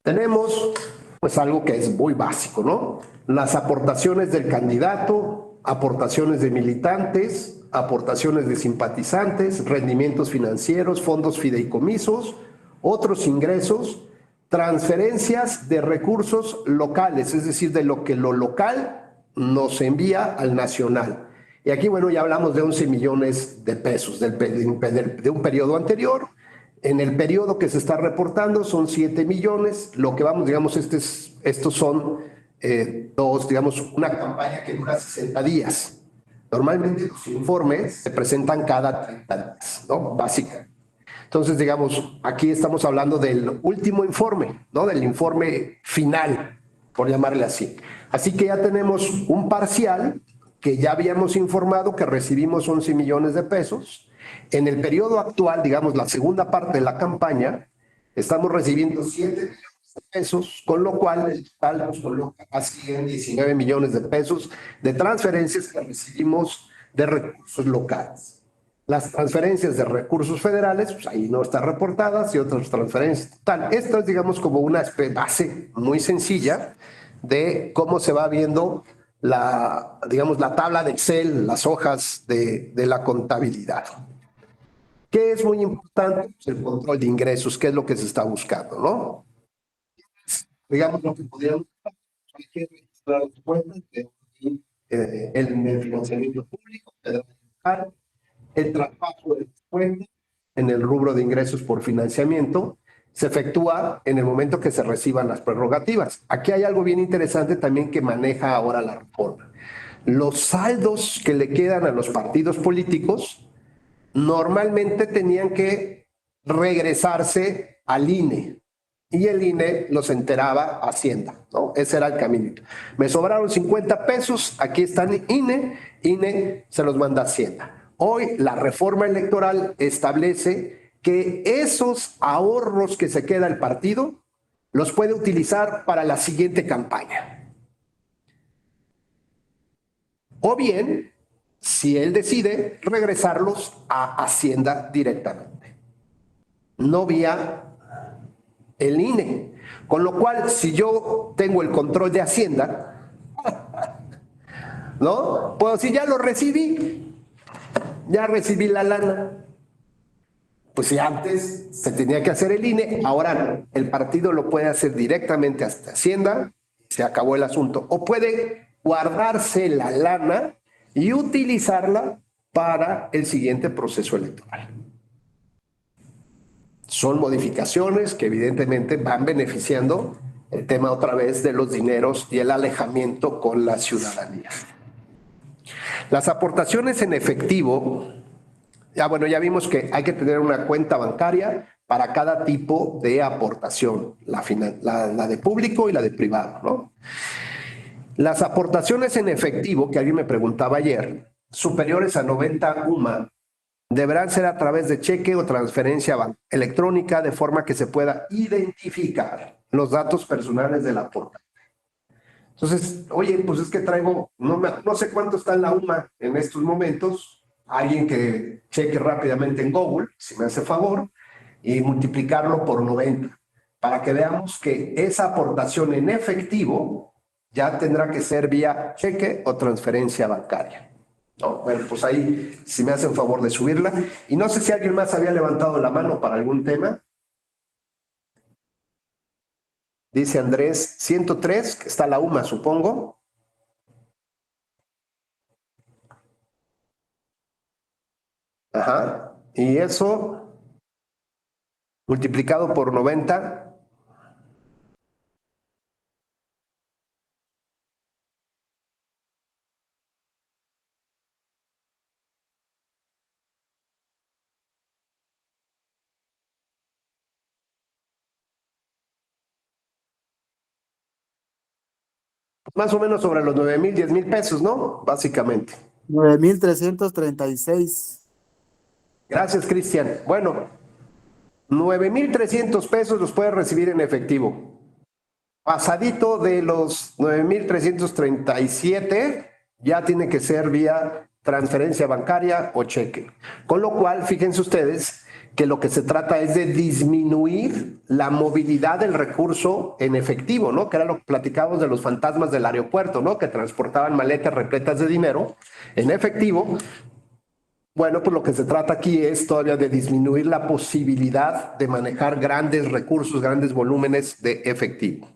Tenemos, pues, algo que es muy básico, ¿no? Las aportaciones del candidato, aportaciones de militantes, aportaciones de simpatizantes, rendimientos financieros, fondos fideicomisos, otros ingresos, transferencias de recursos locales, es decir, de lo que lo local nos envía al nacional. Y aquí, bueno, ya hablamos de 11 millones de pesos de un periodo anterior. En el periodo que se está reportando son 7 millones. Lo que vamos, digamos, estos son digamos, una campaña que dura 60 días. Normalmente los informes se presentan cada 30 días, ¿no? Básicamente. Entonces, digamos, aquí estamos hablando del último informe, ¿no? Del informe final, por llamarle así. Así que ya tenemos un parcial que ya habíamos informado que recibimos 11 millones de pesos. En el periodo actual, digamos, la segunda parte de la campaña, estamos recibiendo 7 millones de pesos, con lo cual el total nos coloca casi en 19 millones de pesos de transferencias que recibimos de recursos locales. Las transferencias de recursos federales, pues ahí no están reportadas, y otras transferencias total. Esto es, digamos, como una base muy sencilla de cómo se va viendo digamos, la tabla de Excel, las hojas de la contabilidad. ¿Qué es muy importante? Pues el control de ingresos, que es lo que se está buscando, ¿no? Digamos, lo que podríamos hay que registrar los cuentas el financiamiento público, el traspaso de las cuentas en el rubro de ingresos por financiamiento se efectúa en el momento que se reciban las prerrogativas. Aquí hay algo bien interesante también que maneja ahora la reforma. Los saldos que le quedan a los partidos políticos normalmente tenían que regresarse al INE y el INE los enteraba a Hacienda, ¿no? Ese era el caminito. Me sobraron 50 pesos, aquí están INE se los manda a Hacienda. Hoy la reforma electoral establece que esos ahorros que se queda el partido los puede utilizar para la siguiente campaña. O bien, si él decide, regresarlos a Hacienda directamente, no vía el INE. Con lo cual, si yo tengo el control de Hacienda, ¿no? Pues si ya lo recibí, ya recibí la lana. Pues si antes se tenía que hacer el INE, ahora no. El partido lo puede hacer directamente hasta Hacienda, se acabó el asunto. O puede guardarse la lana y utilizarla para el siguiente proceso electoral. Son modificaciones que evidentemente van beneficiando el tema otra vez de los dineros y el alejamiento con la ciudadanía. Las aportaciones en efectivo, ya vimos que hay que tener una cuenta bancaria para cada tipo de aportación, la de público y la de privado, ¿no? Las aportaciones en efectivo, que alguien me preguntaba ayer, superiores a 90 UMA, deberán ser a través de cheque o transferencia electrónica, de forma que se pueda identificar los datos personales del aportante. Entonces, oye, pues es que traigo, no sé cuánto está en la UMA en estos momentos, alguien que cheque rápidamente en Google, si me hace favor, y multiplicarlo por 90, para que veamos que esa aportación en efectivo ya tendrá que ser vía cheque o transferencia bancaria. No, bueno, pues ahí, si me hacen favor de subirla. Y no sé si alguien más había levantado la mano para algún tema. Dice Andrés, 103, que está la UMA, supongo. Ajá. Y eso, multiplicado por 90. Más o menos sobre los 9,000, 10,000 pesos, ¿no? Básicamente. 9,336. Gracias, Cristian. Bueno, 9,300 pesos los puedes recibir en efectivo. Pasadito de los 9,337, ya tiene que ser vía transferencia bancaria o cheque. Con lo cual, fíjense ustedes que lo que se trata es de disminuir la movilidad del recurso en efectivo, ¿no? Que era lo que platicábamos de los fantasmas del aeropuerto, ¿no? Que transportaban maletas repletas de dinero en efectivo. Bueno, pues lo que se trata aquí es todavía de disminuir la posibilidad de manejar grandes recursos, grandes volúmenes de efectivo.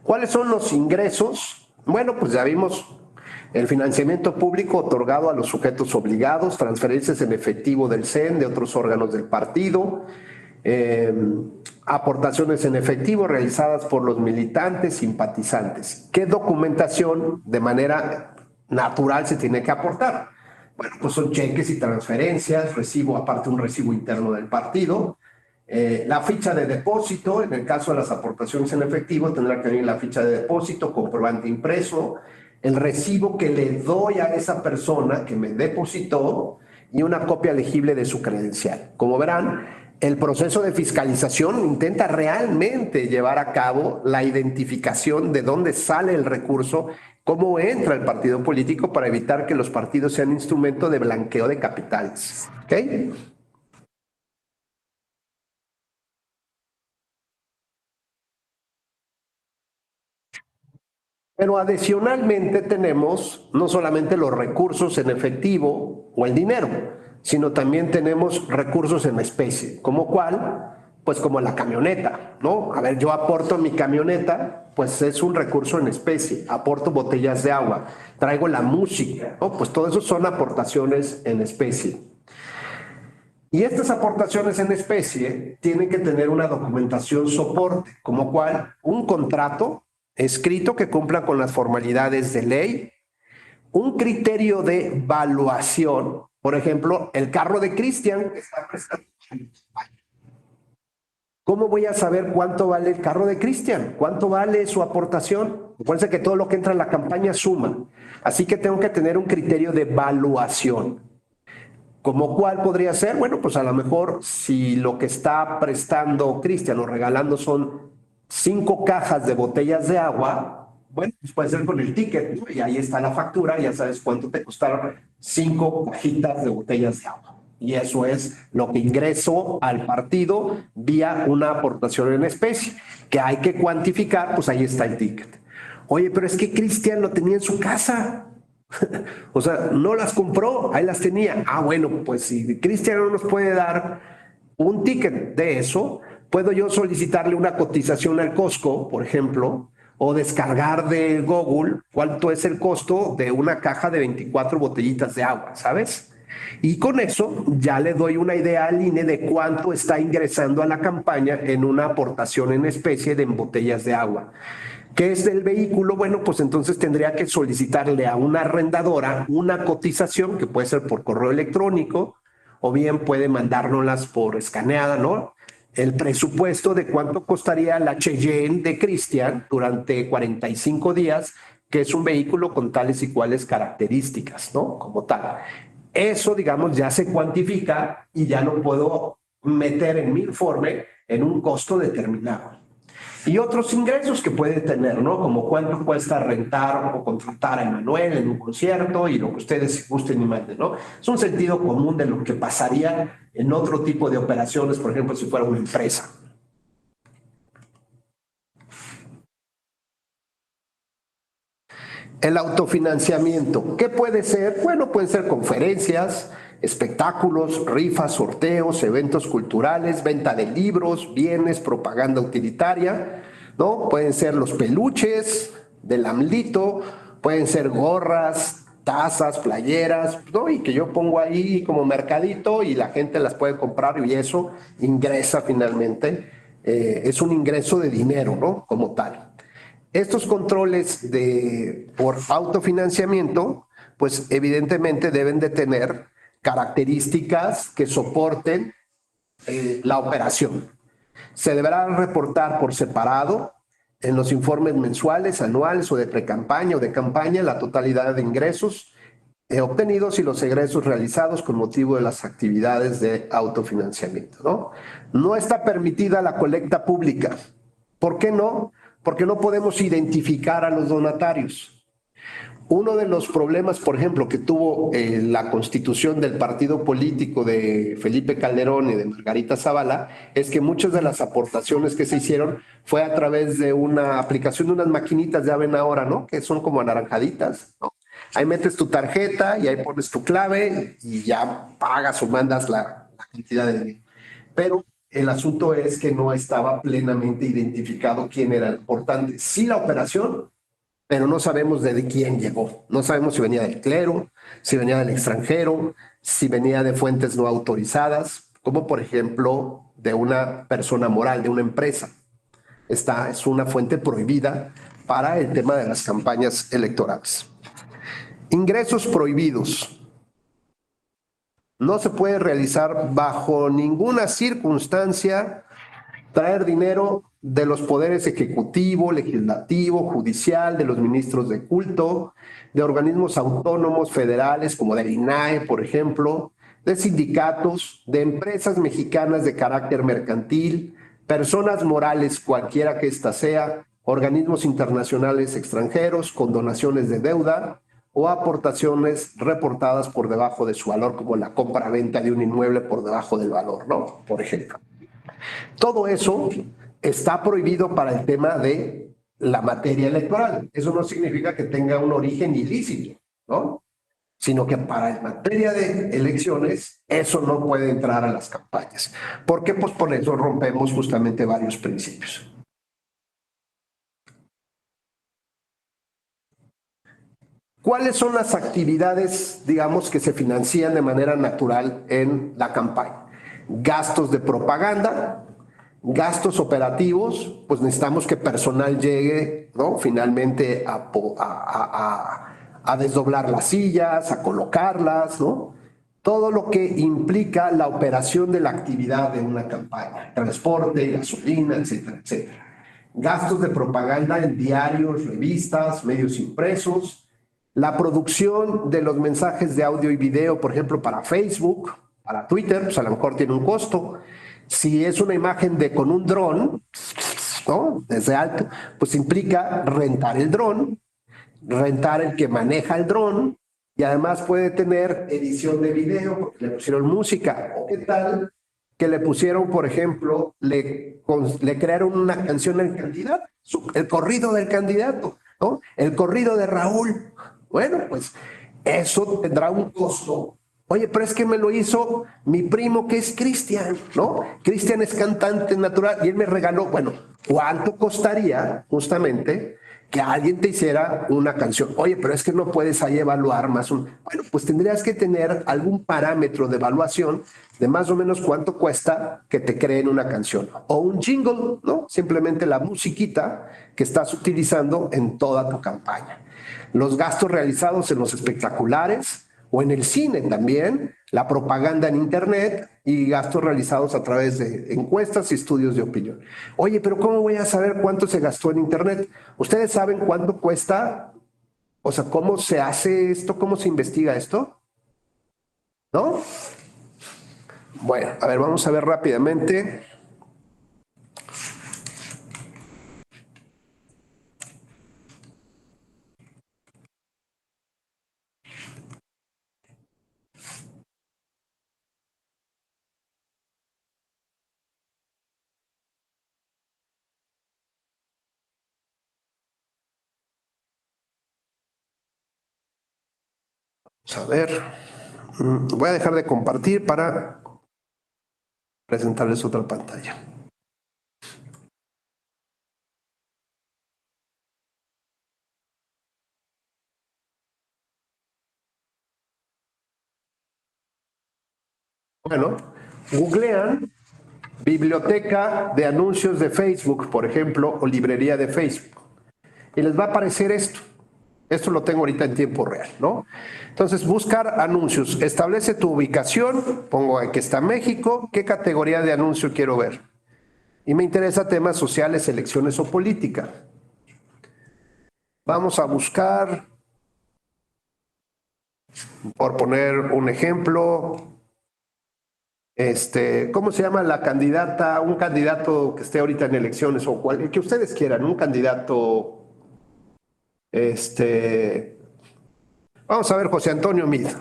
¿Cuáles son los ingresos? Bueno, pues ya vimos el financiamiento público otorgado a los sujetos obligados, transferencias en efectivo del CEN, de otros órganos del partido, aportaciones en efectivo realizadas por los militantes, simpatizantes. ¿Qué documentación de manera natural se tiene que aportar? Bueno, pues son cheques y transferencias, recibo, aparte un recibo interno del partido, la ficha de depósito. En el caso de las aportaciones en efectivo tendrá que venir la ficha de depósito, comprobante impreso, el recibo que le doy a esa persona que me depositó y una copia legible de su credencial. Como verán, el proceso de fiscalización intenta realmente llevar a cabo la identificación de dónde sale el recurso, cómo entra el partido político, para evitar que los partidos sean instrumento de blanqueo de capitales. ¿Ok? Pero adicionalmente tenemos no solamente los recursos en efectivo o el dinero, sino también tenemos recursos en especie, como cuál, pues como la camioneta, ¿no? A ver, yo aporto mi camioneta, pues es un recurso en especie, aporto botellas de agua, traigo la música, ¿no? Pues todo eso son aportaciones en especie. Y estas aportaciones en especie tienen que tener una documentación soporte, como cuál, un contrato escrito que cumpla con las formalidades de ley, un criterio de evaluación. Por ejemplo, el carro de Cristian que está prestando. ¿Cómo voy a saber cuánto vale el carro de Cristian? ¿Cuánto vale su aportación? Acuérdense que todo lo que entra en la campaña suma. Así que tengo que tener un criterio de evaluación. ¿Cómo cuál podría ser? Bueno, pues a lo mejor si lo que está prestando Cristian o regalando son 5 cajas de botellas de agua, bueno, pues puede ser con el ticket, ¿no? Y ahí está la factura, ya sabes cuánto te costaron 5 cajitas de botellas de agua. Y eso es lo que ingreso al partido vía una aportación en especie, que hay que cuantificar, pues ahí está el ticket. Oye, pero es que Cristian lo tenía en su casa. O sea, no las compró, ahí las tenía. Ah, bueno, pues si Cristian no nos puede dar un ticket de eso, puedo yo solicitarle una cotización al Costco, por ejemplo, o descargar de Google cuánto es el costo de una caja de 24 botellitas de agua, ¿sabes? Y con eso ya le doy una idea al INE de cuánto está ingresando a la campaña en una aportación en especie de botellas de agua. ¿Qué es del vehículo? Bueno, pues entonces tendría que solicitarle a una arrendadora una cotización, que puede ser por correo electrónico, o bien puede mandárnoslas por escaneada, ¿no? El presupuesto de cuánto costaría la Cheyenne de Cristian durante 45 días, que es un vehículo con tales y cuales características, ¿no? Como tal. Eso, digamos, ya se cuantifica y ya lo puedo meter en mi informe en un costo determinado. Y otros ingresos que puede tener, ¿no? Como cuánto cuesta rentar o contratar a Emanuel en un concierto y lo que ustedes gusten y manden, ¿no? Es un sentido común de lo que pasaría en otro tipo de operaciones, por ejemplo, si fuera una empresa. El autofinanciamiento, ¿qué puede ser? Bueno, pueden ser conferencias, espectáculos, rifas, sorteos, eventos culturales, venta de libros, bienes, propaganda utilitaria, ¿no? Pueden ser los peluches del AMLito, pueden ser gorras, tazas, playeras, ¿no? Y que yo pongo ahí como mercadito y la gente las puede comprar y eso ingresa finalmente. Es un ingreso de dinero, ¿no? Como tal. Estos controles por autofinanciamiento, pues evidentemente deben de tener características que soporten la operación. Se deberá reportar por separado en los informes mensuales, anuales o de precampaña o de campaña la totalidad de ingresos obtenidos y los egresos realizados con motivo de las actividades de autofinanciamiento, ¿no? No está permitida la colecta pública. ¿Por qué no? Porque no podemos identificar a los donatarios. Uno de los problemas, por ejemplo, que tuvo la constitución del partido político de Felipe Calderón y de Margarita Zavala, es que muchas de las aportaciones que se hicieron fue a través de una aplicación de unas maquinitas, ya ven ahora, ¿no? Que son como anaranjaditas, ¿no? Ahí metes tu tarjeta y ahí pones tu clave y ya pagas o mandas la cantidad de dinero. Pero el asunto es que no estaba plenamente identificado quién era el aportante. Sí la operación, pero no sabemos de quién llegó. No sabemos si venía del clero, si venía del extranjero, si venía de fuentes no autorizadas. como por ejemplo de una persona moral, de una empresa. Esta es una fuente prohibida para el tema de las campañas electorales. Ingresos prohibidos. No se puede realizar bajo ninguna circunstancia traer dinero de los poderes ejecutivo, legislativo, judicial, de los ministros de culto, de organismos autónomos federales como del INAE, por ejemplo, de sindicatos, de empresas mexicanas de carácter mercantil, personas morales, cualquiera que ésta sea, organismos internacionales extranjeros con donaciones de deuda o aportaciones reportadas por debajo de su valor, como la compra-venta de un inmueble por debajo del valor, ¿no? Por ejemplo. Todo eso está prohibido para el tema de la materia electoral. Eso no significa que tenga un origen ilícito, ¿no? Sino que para la materia de elecciones, eso no puede entrar a las campañas. ¿Por qué? Pues por eso rompemos justamente varios principios. ¿Cuáles son las actividades, digamos, que se financian de manera natural en la campaña? Gastos de propaganda, gastos operativos, pues necesitamos que personal llegue, ¿no? Finalmente a desdoblar las sillas, a colocarlas, ¿no? Todo lo que implica la operación de la actividad de una campaña, transporte, gasolina, etcétera, etcétera. Gastos de propaganda en diarios, revistas, medios impresos, la producción de los mensajes de audio y video, por ejemplo, para Facebook, para Twitter, pues a lo mejor tiene un costo. Si es una imagen con un dron, ¿no? Desde alto, pues implica rentar el dron, rentar el que maneja el dron, y además puede tener edición de video, porque le pusieron música. ¿O qué tal que le pusieron, por ejemplo, le crearon una canción al candidato, el corrido del candidato, ¿no? El corrido de Raúl. Bueno, pues eso tendrá un costo. Oye, pero es que me lo hizo mi primo que es Cristian, ¿no? Cristian es cantante natural y él me regaló, bueno, ¿cuánto costaría justamente que alguien te hiciera una canción? Oye, pero es que no puedes ahí evaluar más Bueno, pues tendrías que tener algún parámetro de evaluación de más o menos cuánto cuesta que te creen una canción. O un jingle, ¿no? Simplemente la musiquita que estás utilizando en toda tu campaña. Los gastos realizados en los espectaculares o en el cine también, la propaganda en internet y gastos realizados a través de encuestas y estudios de opinión. Oye, pero ¿cómo voy a saber cuánto se gastó en internet? ¿Ustedes saben cuánto cuesta? O sea, ¿cómo se hace esto? ¿Cómo se investiga esto? ¿No? Bueno, a ver, vamos a ver rápidamente. Vamos a ver. Voy a dejar de compartir para presentarles otra pantalla. Bueno, googlean biblioteca de anuncios de Facebook, por ejemplo, o librería de Facebook. Y les va a aparecer esto. Esto lo tengo ahorita en tiempo real, ¿no? Entonces, buscar anuncios. Establece tu ubicación. Pongo que está México. ¿Qué categoría de anuncio quiero ver? Y me interesa temas sociales, elecciones o política. Vamos a buscar, por poner un ejemplo, ¿cómo se llama la candidata? Un candidato que esté ahorita en elecciones o cual, que ustedes quieran, un candidato, vamos a ver, José Antonio Meade.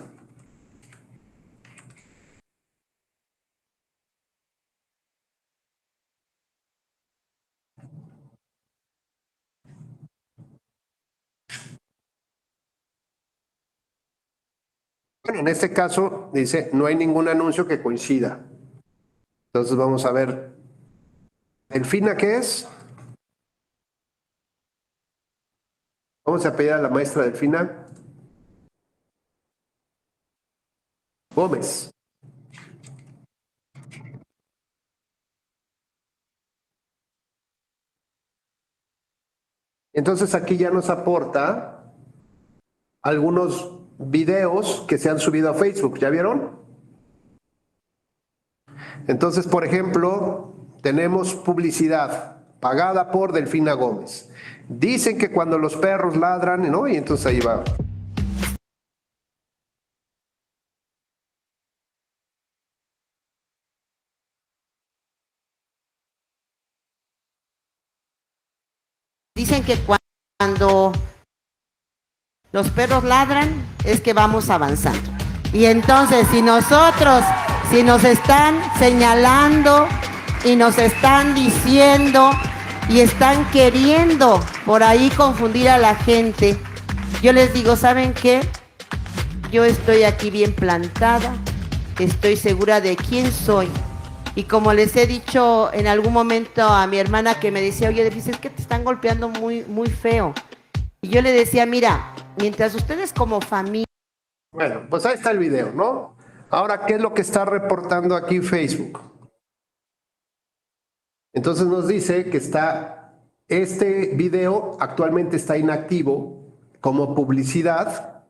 Bueno, en este caso dice, no hay ningún anuncio que coincida. Entonces vamos a ver, ¿Delfina qué es? Vamos a pedir a la maestra Delfina Gómez. Entonces aquí ya nos aporta algunos videos que se han subido a Facebook, ¿ya vieron? Entonces, por ejemplo, tenemos publicidad pagada por Delfina Gómez. Dicen que cuando los perros ladran, ¿no? Y entonces ahí va. Dicen que cuando los perros ladran es que vamos avanzando. Y entonces, si nos están señalando y nos están diciendo y están queriendo por ahí confundir a la gente, yo les digo, ¿saben qué? Yo estoy aquí bien plantada, estoy segura de quién soy. Y como les he dicho en algún momento a mi hermana que me decía, oye, es que te están golpeando muy, muy feo. Y yo le decía, mira, mientras ustedes como familia... Bueno, pues ahí está el video, ¿no? Ahora, ¿qué es lo que está reportando aquí Facebook? Entonces nos dice que este video actualmente está inactivo como publicidad,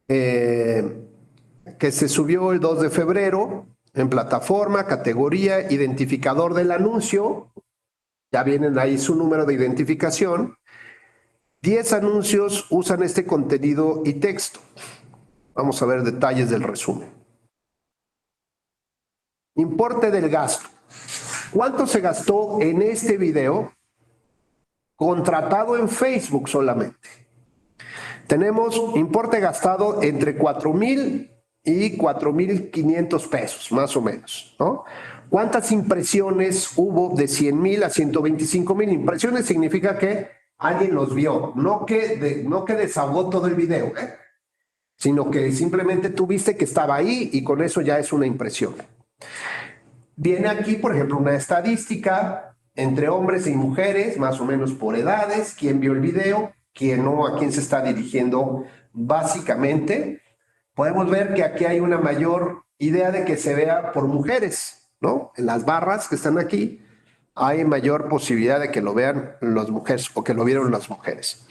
que se subió el 2 de febrero en plataforma, categoría, identificador del anuncio. Ya vienen ahí su número de identificación. 10 anuncios usan este contenido y texto. Vamos a ver detalles del resumen. Importe del gasto. ¿Cuánto se gastó en este video contratado en Facebook solamente? Tenemos importe gastado entre 4,000 y 4,500 pesos, más o menos, ¿no? ¿Cuántas impresiones hubo de 100,000 a 125,000? Impresiones significa que alguien los vio, no que desahogó todo el video, sino que simplemente tú viste que estaba ahí y con eso ya es una impresión. Viene aquí, por ejemplo, una estadística entre hombres y mujeres, más o menos por edades, quién vio el video, quién no, a quién se está dirigiendo básicamente. Podemos ver que aquí hay una mayor idea de que se vea por mujeres, ¿no? En las barras que están aquí hay mayor posibilidad de que lo vean las mujeres o que lo vieron las mujeres.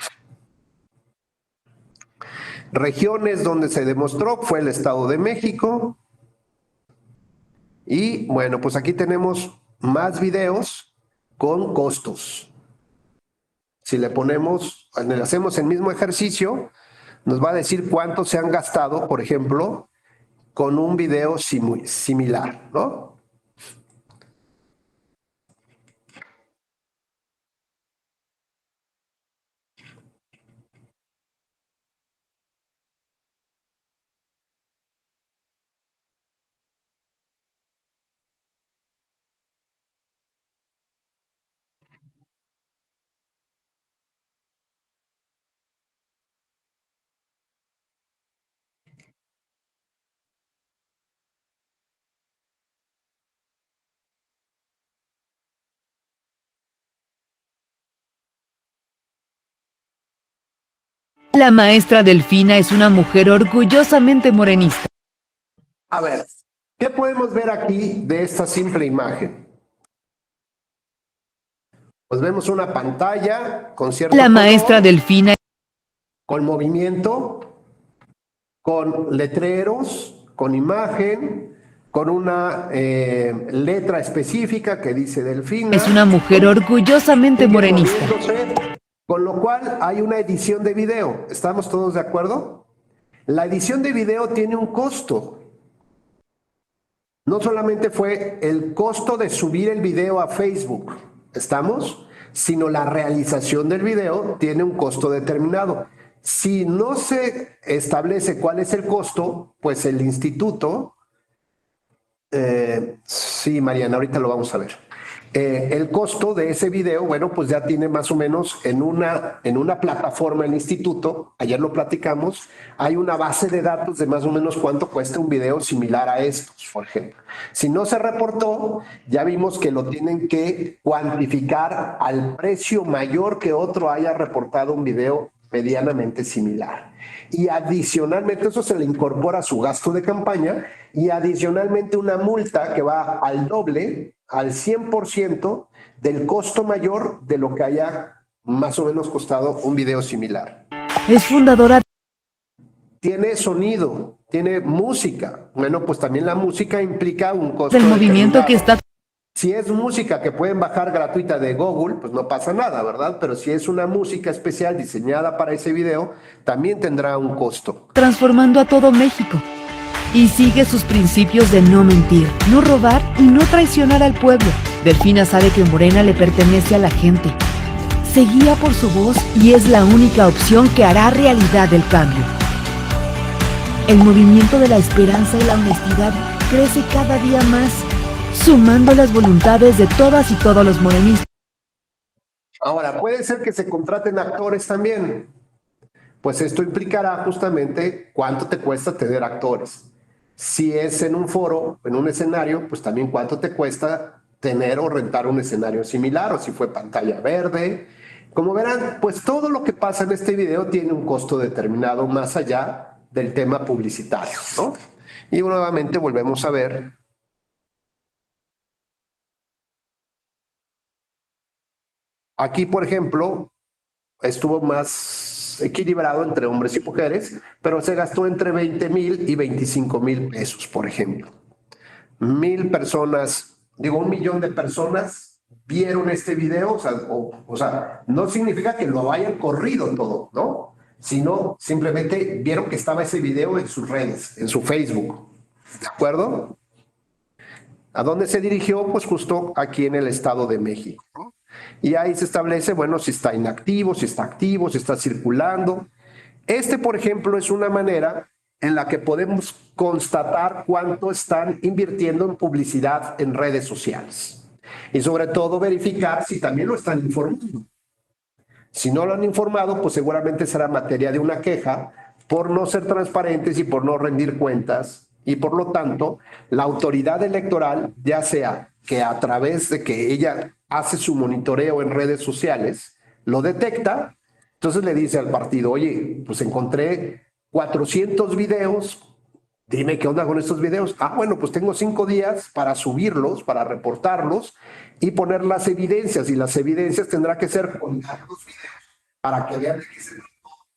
Regiones donde se demostró fue el Estado de México. Y bueno, pues aquí tenemos más videos con costos. Si le hacemos el mismo ejercicio, nos va a decir cuánto se han gastado, por ejemplo, con un video similar, ¿no? La maestra Delfina es una mujer orgullosamente morenista. A ver, ¿qué podemos ver aquí de esta simple imagen? Pues vemos una pantalla con cierto La maestra color, Delfina con movimiento, con letreros, con imagen, con una letra específica que dice Delfina. es una mujer orgullosamente morenista. Con lo cual hay una edición de video. ¿Estamos todos de acuerdo? La edición de video tiene un costo. No solamente fue el costo de subir el video a Facebook, ¿estamos? Sino la realización del video tiene un costo determinado. Si no se establece cuál es el costo, pues el instituto, sí, Mariana, ahorita lo vamos a ver. El costo de ese video, bueno, pues ya tiene más o menos en una plataforma el instituto, ayer lo platicamos, hay una base de datos de más o menos cuánto cuesta un video similar a estos, por ejemplo. Si no se reportó, ya vimos que lo tienen que cuantificar al precio mayor que otro haya reportado un video medianamente similar. Y adicionalmente eso se le incorpora a su gasto de campaña y adicionalmente una multa que va al doble, al 100% del costo mayor de lo que haya más o menos costado un video similar. Es fundadora Tiene sonido, tiene música. Bueno, pues también la música implica un costo del movimiento que determinado. está Si es música que pueden bajar gratuita de Google, pues no pasa nada, ¿verdad? Pero si es una música especial diseñada para ese video, también tendrá un costo. transformando a todo México. Y sigue sus principios de no mentir, no robar y no traicionar al pueblo. Delfina sabe que Morena le pertenece a la gente. Se guía por su voz y es la única opción que hará realidad el cambio. El movimiento de la esperanza y la honestidad crece cada día más, sumando las voluntades de todas y todos los morenistas. Ahora, puede ser que se contraten actores también. Pues esto implicará justamente cuánto te cuesta tener actores. Si es en un foro, en un escenario, pues también cuánto te cuesta tener o rentar un escenario similar, o si fue pantalla verde. Como verán, pues todo lo que pasa en este video tiene un costo determinado más allá del tema publicitario, ¿no? Y nuevamente volvemos a ver. Aquí, por ejemplo, estuvo más equilibrado entre hombres y mujeres, pero se gastó entre 20,000 y 25,000 pesos, por ejemplo. 1,000 personas, digo, 1,000,000 de personas vieron este video, o sea, no significa que lo hayan corrido todo, ¿no? Sino simplemente vieron que estaba ese video en sus redes, en su Facebook, ¿de acuerdo? ¿A dónde se dirigió? Pues justo aquí en el Estado de México, ¿no? Y ahí se establece, bueno, si está inactivo, si está activo, si está circulando. Por ejemplo, es una manera en la que podemos constatar cuánto están invirtiendo en publicidad en redes sociales. Y sobre todo verificar si también lo están informando. Si no lo han informado, pues seguramente será materia de una queja por no ser transparentes y por no rendir cuentas. Y por lo tanto, la autoridad electoral, ya sea que a través de que ella hace su monitoreo en redes sociales, lo detecta, entonces le dice al partido, oye, pues encontré 400 videos, dime qué onda con estos videos. Ah, bueno, pues tengo 5 días para subirlos, para reportarlos y poner las evidencias, y las evidencias tendrá que ser colgar los videos para que vean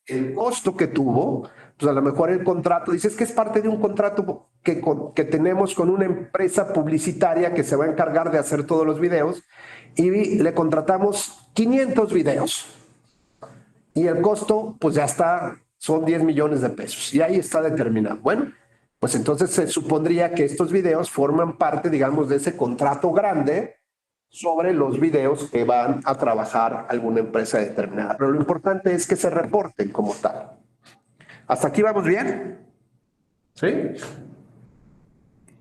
el costo que tuvo. Pues a lo mejor el contrato, dice, es que es parte de un contrato que tenemos con una empresa publicitaria que se va a encargar de hacer todos los videos, y le contratamos 500 videos. Y el costo, pues ya está, son 10 millones de pesos. Y ahí está determinado. Bueno, pues entonces se supondría que estos videos forman parte, digamos, de ese contrato grande sobre los videos que van a trabajar alguna empresa determinada. Pero lo importante es que se reporten como tal. ¿Hasta aquí vamos bien? ¿Sí?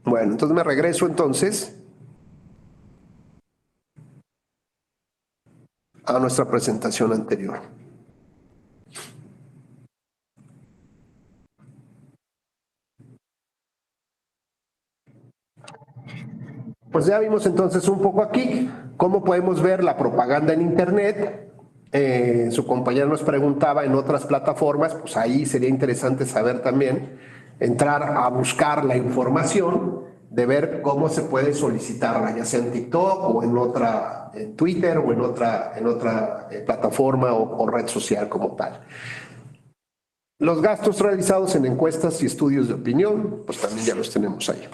Bueno, entonces me regreso entonces a nuestra presentación anterior. Pues ya vimos entonces un poco aquí cómo podemos ver la propaganda en Internet. Su compañero nos preguntaba en otras plataformas, pues ahí sería interesante saber también, entrar a buscar la información de ver cómo se puede solicitarla, ya sea en TikTok o en otra, en Twitter o en otra plataforma o red social como tal. Los gastos realizados en encuestas y estudios de opinión, pues también ya los tenemos ahí.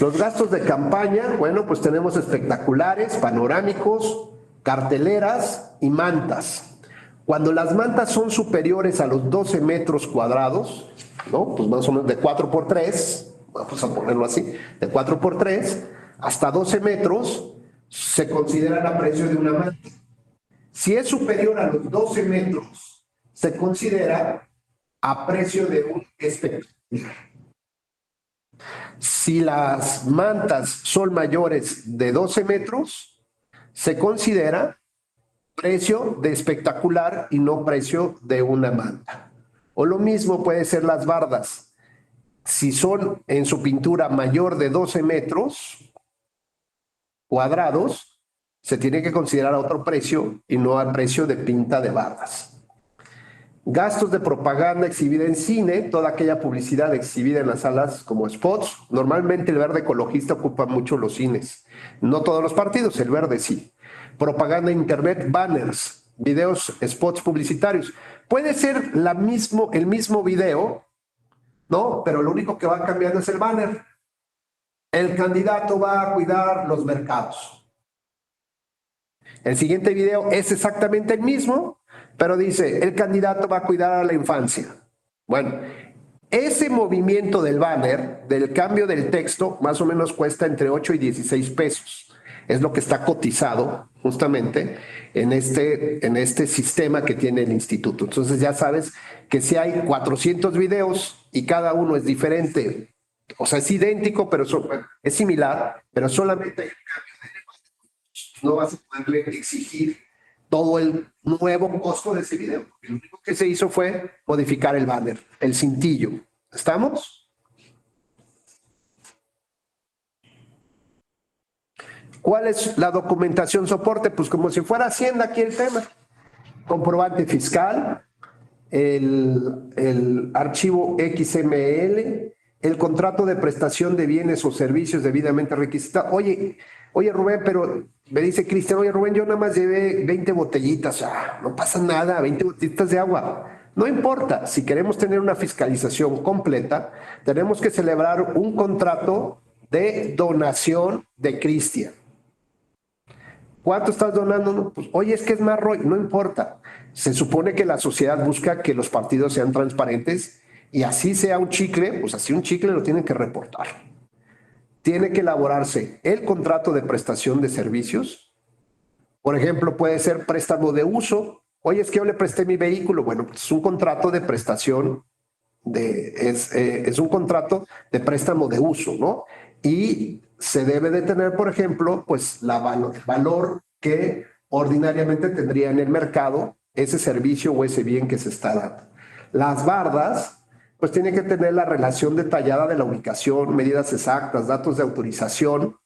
Los gastos de campaña, bueno, pues tenemos espectaculares, panorámicos, carteleras y mantas. Cuando las mantas son superiores a los 12 metros cuadrados, ¿no? Pues más o menos de 4x3, vamos a ponerlo así, de 4x3 hasta 12 metros, se consideran a precio de una manta. Si es superior a los 12 metros, se considera a precio de un espectacular. Si las mantas son mayores de 12 metros, se considera precio de espectacular y no precio de una manta. O lo mismo puede ser las bardas. Si son en su pintura mayor de 12 metros cuadrados, se tiene que considerar otro precio y no al precio de pinta de bardas. Gastos de propaganda exhibida en cine, toda aquella publicidad exhibida en las salas como spots. Normalmente el verde ecologista ocupa mucho los cines. No todos los partidos, el verde sí. Propaganda en internet, banners, videos, spots publicitarios. Puede ser el mismo video, ¿no? Pero lo único que va cambiando es el banner. El candidato va a cuidar los mercados. El siguiente video es exactamente el mismo, pero dice, el candidato va a cuidar a la infancia. Bueno, ese movimiento del banner, del cambio del texto, más o menos cuesta entre 8 y 16 pesos. Es lo que está cotizado justamente en este sistema que tiene el instituto. Entonces ya sabes que si hay 400 videos y cada uno es diferente, o sea, es idéntico, pero es similar, pero solamente no vas a poderle exigir todo el nuevo costo de ese video. Lo único que se hizo fue modificar el banner, el cintillo. ¿Estamos? ¿Cuál es la documentación soporte? Pues como si fuera Hacienda aquí el tema. Comprobante fiscal, el archivo XML, el contrato de prestación de bienes o servicios debidamente requisitado. Oye, Rubén, pero me dice Cristian, oye, Rubén, yo nada más llevé 20 botellitas. No pasa nada, 20 botellitas de agua. No importa, si queremos tener una fiscalización completa, tenemos que celebrar un contrato de donación de Cristian. ¿Cuánto estás donando? No, pues, oye, es que es más ROI. No importa. Se supone que la sociedad busca que los partidos sean transparentes y así sea un chicle, pues así un chicle lo tienen que reportar. Tiene que elaborarse el contrato de prestación de servicios. Por ejemplo, puede ser préstamo de uso. Oye, es que yo le presté mi vehículo. Bueno, pues es un contrato de prestación, es un contrato de préstamo de uso, ¿no? Y se debe de tener, por ejemplo, pues el valor que ordinariamente tendría en el mercado ese servicio o ese bien que se está dando. Las bardas, pues tienen que tener la relación detallada de la ubicación, medidas exactas, datos de autorización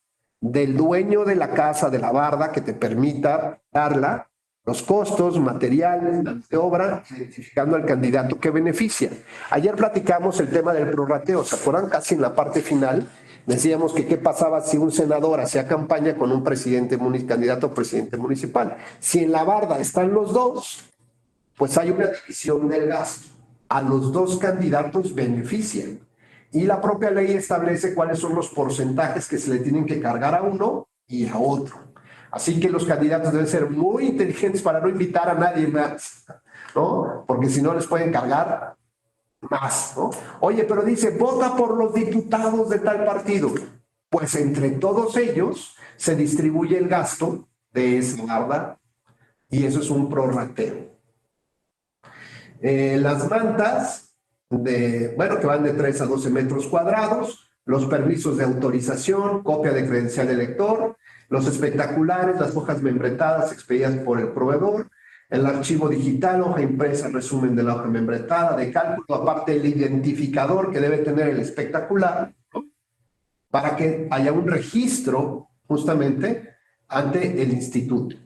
del dueño de la casa de la barda que te permita darla, los costos, materiales, de obra, identificando al candidato que beneficia. Ayer platicamos el tema del prorrateo, ¿se acuerdan? Casi en la parte final decíamos que qué pasaba si un senador hacía campaña con un candidato a presidente municipal. Si en la barda están los dos, pues hay una división del gasto. A los dos candidatos benefician. Y la propia ley establece cuáles son los porcentajes que se le tienen que cargar a uno y a otro. Así que los candidatos deben ser muy inteligentes para no invitar a nadie más, ¿no? Porque si no les pueden cargar más, ¿no? Oye, pero dice, vota por los diputados de tal partido. Pues entre todos ellos se distribuye el gasto de esa barda y eso es un prorrateo. Las mantas, que van de 3 a 12 metros cuadrados, los permisos de autorización, copia de credencial de elector, los espectaculares, las hojas membretadas expedidas por el proveedor, el archivo digital, hoja impresa, resumen de la hoja membretada, de cálculo, aparte el identificador que debe tener el espectacular, para que haya un registro justamente ante el instituto.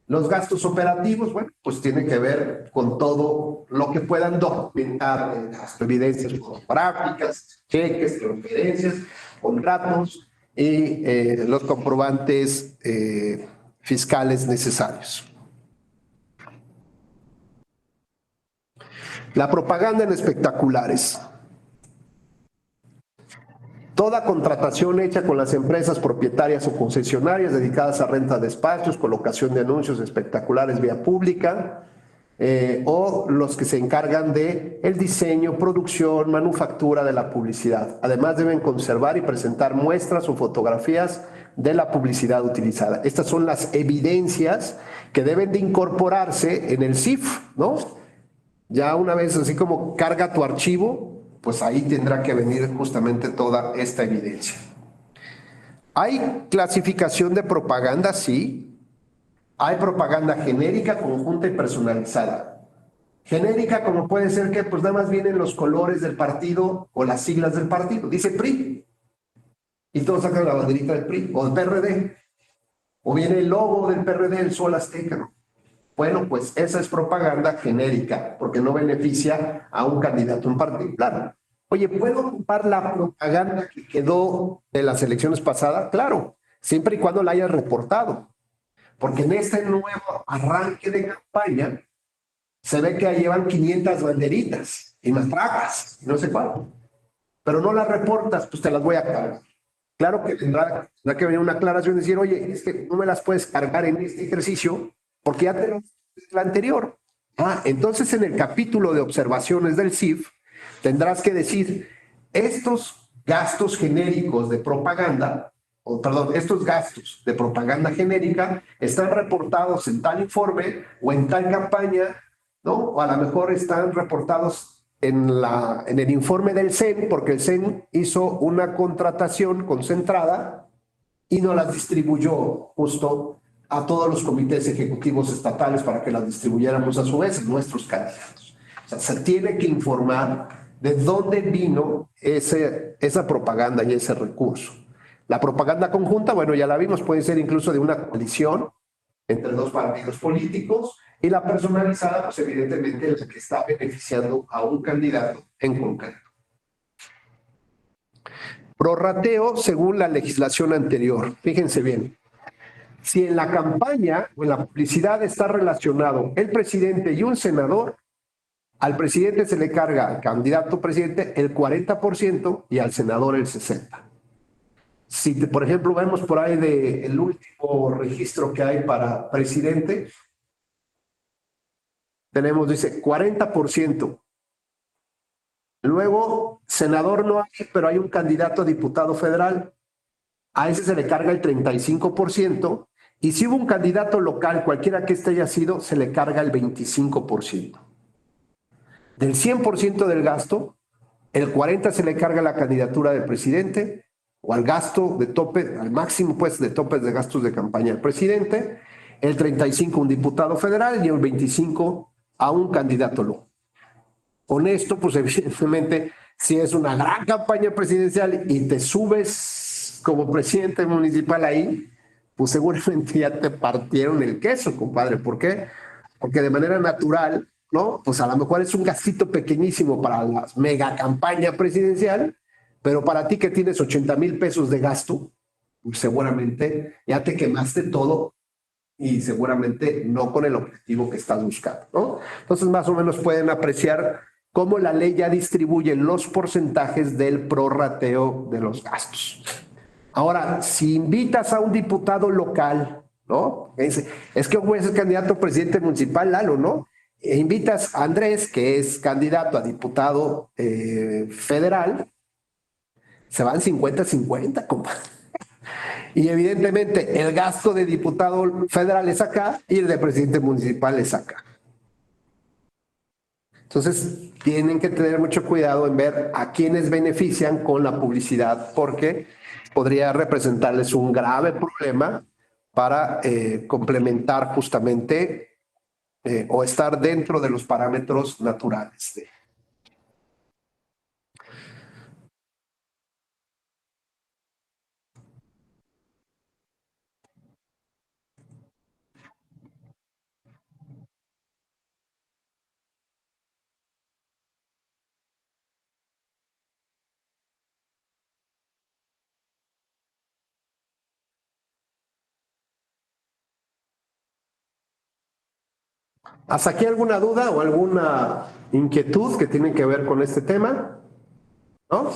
Los gastos operativos, bueno, pues tiene que ver con todo lo que puedan documentar, las evidencias fotográficas, cheques, transferencias, contratos y los comprobantes fiscales necesarios. La propaganda en espectaculares. Toda contratación hecha con las empresas propietarias o concesionarias dedicadas a renta de espacios, colocación de anuncios espectaculares vía pública, o los que se encargan de el diseño, producción, manufactura de la publicidad. Además deben conservar y presentar muestras o fotografías de la publicidad utilizada. Estas son las evidencias que deben de incorporarse en el CIF, ¿no? Ya una vez así como carga tu archivo, pues ahí tendrá que venir justamente toda esta evidencia. ¿Hay clasificación de propaganda? Sí. Hay propaganda genérica, conjunta y personalizada. Genérica, como puede ser que pues nada más vienen los colores del partido o las siglas del partido. Dice PRI. Y todos sacan la banderita del PRI o del PRD. O viene el logo del PRD, el sol azteca, ¿no? Bueno, pues esa es propaganda genérica, porque no beneficia a un candidato en particular. Oye, ¿puedo ocupar la propaganda que quedó de las elecciones pasadas? Claro, siempre y cuando la hayas reportado, porque en este nuevo arranque de campaña se ve que llevan 500 banderitas y matracas, no sé cuál, pero no las reportas, pues te las voy a cargar. Claro que tendrá que venir una aclaración y decir, oye, es que no me las puedes cargar en este ejercicio porque ya tenemos la anterior. Entonces en el capítulo de observaciones del CIF tendrás que decir, estos gastos genéricos de propaganda, o perdón, estos gastos de propaganda genérica están reportados en tal informe o en tal campaña, ¿no? O a lo mejor están reportados en el informe del CEN, porque el CEN hizo una contratación concentrada y no las distribuyó justo a todos los comités ejecutivos estatales para que las distribuyéramos a su vez a nuestros candidatos. O sea, se tiene que informar de dónde vino esa propaganda y ese recurso. La propaganda conjunta, bueno, ya la vimos, puede ser incluso de una coalición entre dos partidos políticos, y la personalizada, pues evidentemente la que está beneficiando a un candidato en concreto. Prorrateo según la legislación anterior. Fíjense bien. Si en la campaña o en la publicidad está relacionado el presidente y un senador, al presidente se le carga al candidato presidente el 40% y al senador el 60%. Si, por ejemplo, vemos por ahí el último registro que hay para presidente, tenemos, dice, 40%. Luego, senador no hay, pero hay un candidato a diputado federal. A ese se le carga el 35%. Y si hubo un candidato local, cualquiera que este haya sido, se le carga el 25%. Del 100% del gasto, el 40% se le carga a la candidatura del presidente o al gasto de tope, al máximo pues de topes de gastos de campaña del presidente, el 35% a un diputado federal y el 25% a un candidato local. Con esto, pues evidentemente, si es una gran campaña presidencial y te subes como presidente municipal ahí, pues seguramente ya te partieron el queso, compadre. ¿Por qué? Porque de manera natural, ¿no? Pues a lo mejor es un gastito pequeñísimo para la mega campaña presidencial, pero para ti que tienes 80,000 pesos de gasto, pues seguramente ya te quemaste todo y seguramente no con el objetivo que estás buscando, ¿no? Entonces, más o menos pueden apreciar cómo la ley ya distribuye los porcentajes del prorrateo de los gastos. Ahora, si invitas a un diputado local, ¿no? Es que voy a ser candidato a presidente municipal, Lalo, ¿no? E invitas a Andrés, que es candidato a diputado federal, se van 50-50, compadre. Y evidentemente el gasto de diputado federal es acá y el de presidente municipal es acá. Entonces, tienen que tener mucho cuidado en ver a quienes benefician con la publicidad, porque podría representarles un grave problema para complementar justamente o estar dentro de los parámetros naturales. ¿Hasta aquí alguna duda o alguna inquietud que tiene que ver con este tema? ¿No?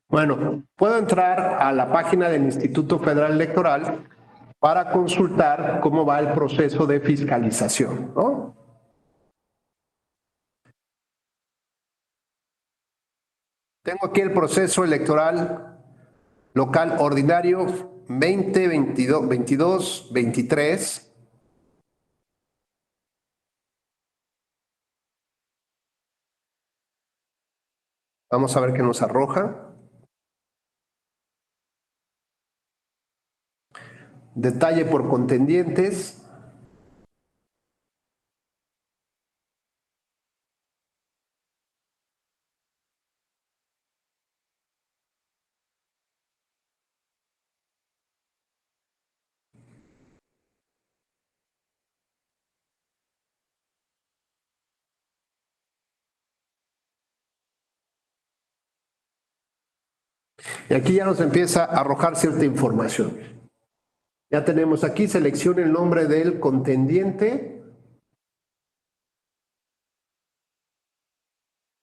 Bueno, puedo entrar a la página del Instituto Federal Electoral para consultar cómo va el proceso de fiscalización, ¿no? Tengo aquí el proceso electoral local ordinario 2022, 22, 23. Vamos a ver qué nos arroja. Detalle por contendientes. Y aquí ya nos empieza a arrojar cierta información. Ya tenemos aquí, seleccione el nombre del contendiente.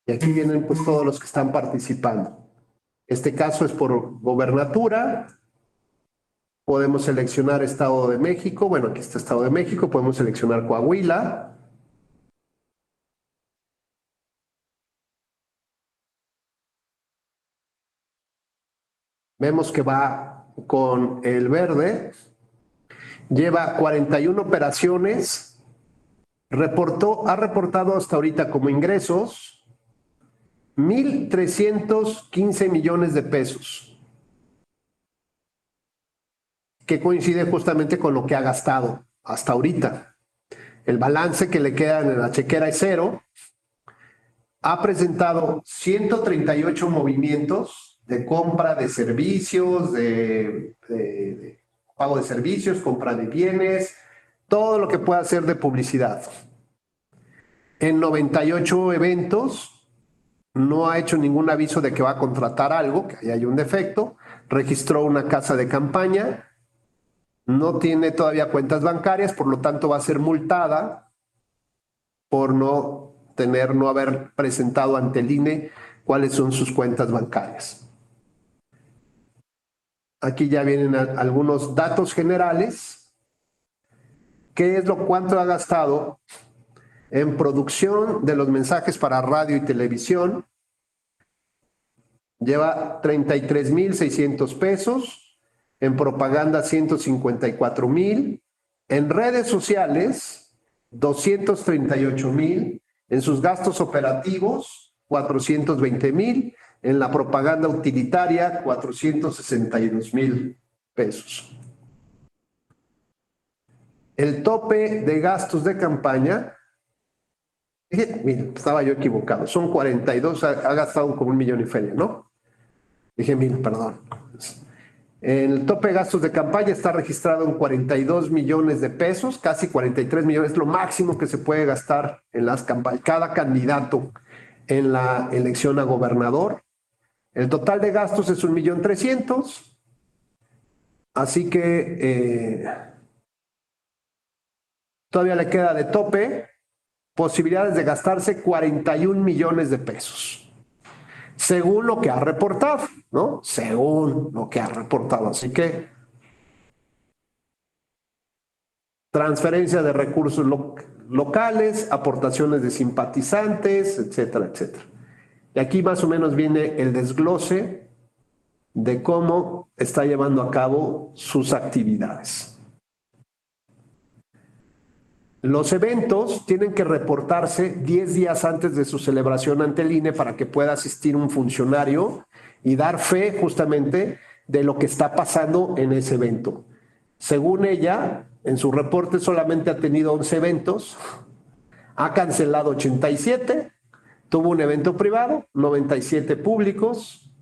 Y aquí vienen pues todos los que están participando. Este caso es por gobernatura. Podemos seleccionar Estado de México. Bueno, aquí está Estado de México. Podemos seleccionar Coahuila. Vemos que va con el verde. Lleva 41 operaciones. Ha reportado hasta ahorita como ingresos 1,315 millones de pesos, que coincide justamente con lo que ha gastado hasta ahorita. El balance que le queda en la chequera es cero. Ha presentado 138 movimientos de compra de servicios, de pago de servicios, compra de bienes, todo lo que pueda hacer de publicidad. En 98 eventos no ha hecho ningún aviso de que va a contratar algo, que ahí hay un defecto. Registró una casa de campaña, no tiene todavía cuentas bancarias, por lo tanto va a ser multada por no haber presentado ante el INE cuáles son sus cuentas bancarias. Aquí ya vienen algunos datos generales. ¿Qué es cuánto ha gastado en producción de los mensajes para radio y televisión? Lleva 33,600 pesos. En propaganda, 154,000. En redes sociales, 238,000. En sus gastos operativos, 420,000. En la propaganda utilitaria, 462,000 pesos. El tope de gastos de campaña, mira, estaba yo equivocado, son 42, ha gastado como 1,5 millones, ¿no? Dije 1,000, perdón. El tope de gastos de campaña está registrado en 42 millones de pesos, casi 43 millones, es lo máximo que se puede gastar en las campañas, cada candidato en la elección a gobernador. El total de gastos es 1,300,000, así que todavía le queda de tope posibilidades de gastarse 41 millones de pesos, según lo que ha reportado, ¿no? Según lo que ha reportado. Así que transferencia de recursos locales, aportaciones de simpatizantes, etcétera, etcétera. Y aquí más o menos viene el desglose de cómo está llevando a cabo sus actividades. Los eventos tienen que reportarse 10 días antes de su celebración ante el INE para que pueda asistir un funcionario y dar fe justamente de lo que está pasando en ese evento. Según ella, en su reporte solamente ha tenido 11 eventos, ha cancelado 87, tuvo un evento privado, 97 públicos,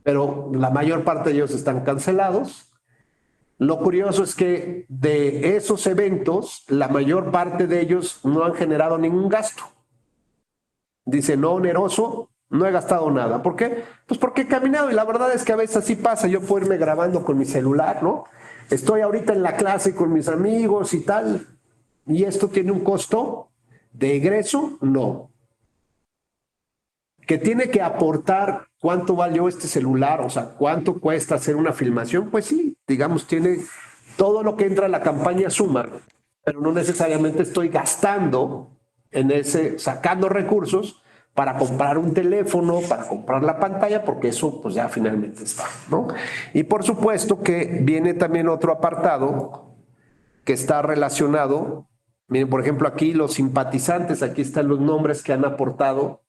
pero la mayor parte de ellos están cancelados. Lo curioso es que de esos eventos, la mayor parte de ellos no han generado ningún gasto. Dice, no oneroso, no he gastado nada. ¿Por qué? Pues porque he caminado y la verdad es que a veces así pasa. Yo puedo irme grabando con mi celular, ¿no? Estoy ahorita en la clase con mis amigos y tal. ¿Y esto tiene un costo de egreso? No. ¿Que tiene que aportar ¿cuánto valió este celular? O sea, ¿cuánto cuesta hacer una filmación? Pues sí, digamos, tiene todo lo que entra a la campaña suma, pero no necesariamente estoy gastando en ese, sacando recursos para comprar un teléfono, para comprar la pantalla, porque eso pues ya finalmente está, ¿no? Y por supuesto que viene también otro apartado que está relacionado. Miren, por ejemplo, aquí los simpatizantes, aquí están los nombres que han aportado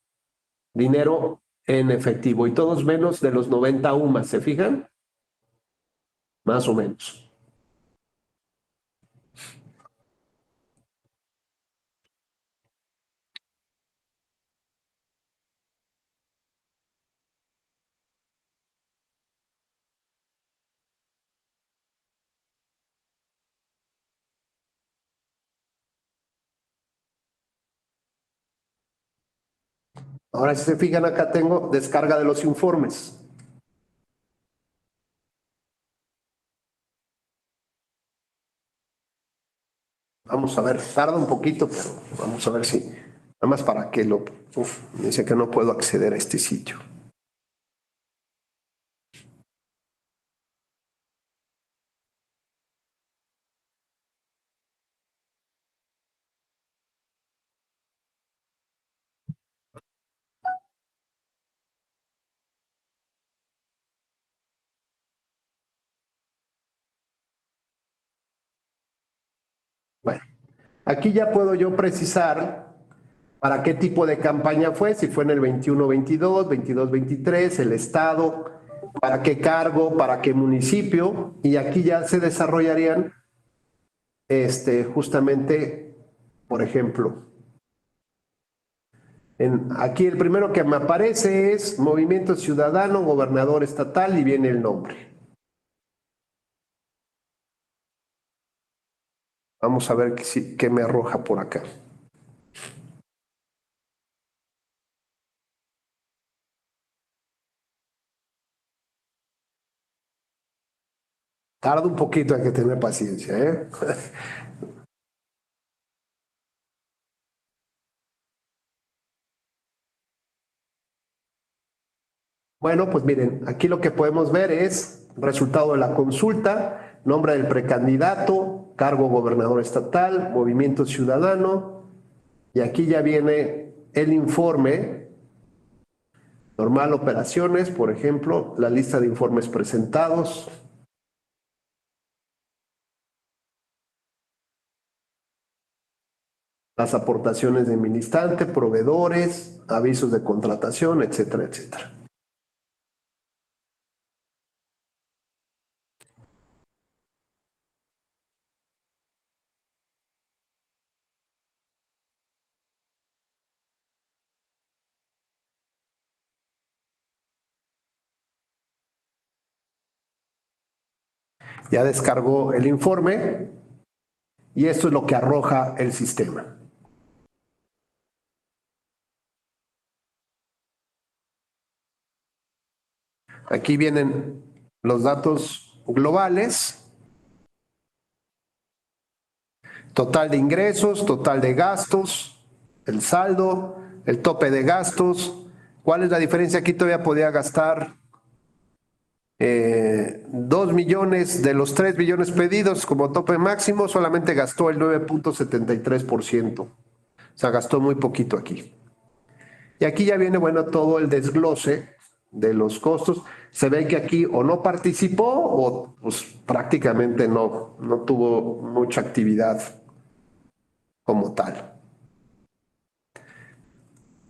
dinero en efectivo y todos menos de los 90 UMAS, ¿se fijan? Más o menos. Ahora, si se fijan, acá tengo descarga de los informes. Vamos a ver, tarda un poquito, pero vamos a ver si, nada más para que lo, me dice que no puedo acceder a este sitio. Bueno, aquí ya puedo yo precisar para qué tipo de campaña fue, si fue en el 21-22, 22-23, el estado, para qué cargo, para qué municipio, y aquí ya se desarrollarían justamente, por ejemplo, aquí el primero que me aparece es Movimiento Ciudadano, gobernador estatal, y viene el nombre. Vamos a ver qué me arroja por acá. Tarda un poquito, hay que tener paciencia, ¿eh? Bueno, pues miren, aquí lo que podemos ver es resultado de la consulta, nombre del precandidato, cargo gobernador estatal, Movimiento Ciudadano, y aquí ya viene el informe, normal operaciones, por ejemplo, la lista de informes presentados. Las aportaciones de ministrante, proveedores, avisos de contratación, etcétera, etcétera. Ya descargó el informe y esto es lo que arroja el sistema. Aquí vienen los datos globales, total de ingresos, total de gastos, el saldo, el tope de gastos. ¿Cuál es la diferencia? Aquí todavía podía gastar 2 millones de los 3 billones pedidos como tope máximo, solamente gastó el 9.73%. O sea, gastó muy poquito aquí. Y aquí ya viene, bueno, todo el desglose de los costos. Se ve que aquí o no participó o pues prácticamente no tuvo mucha actividad como tal.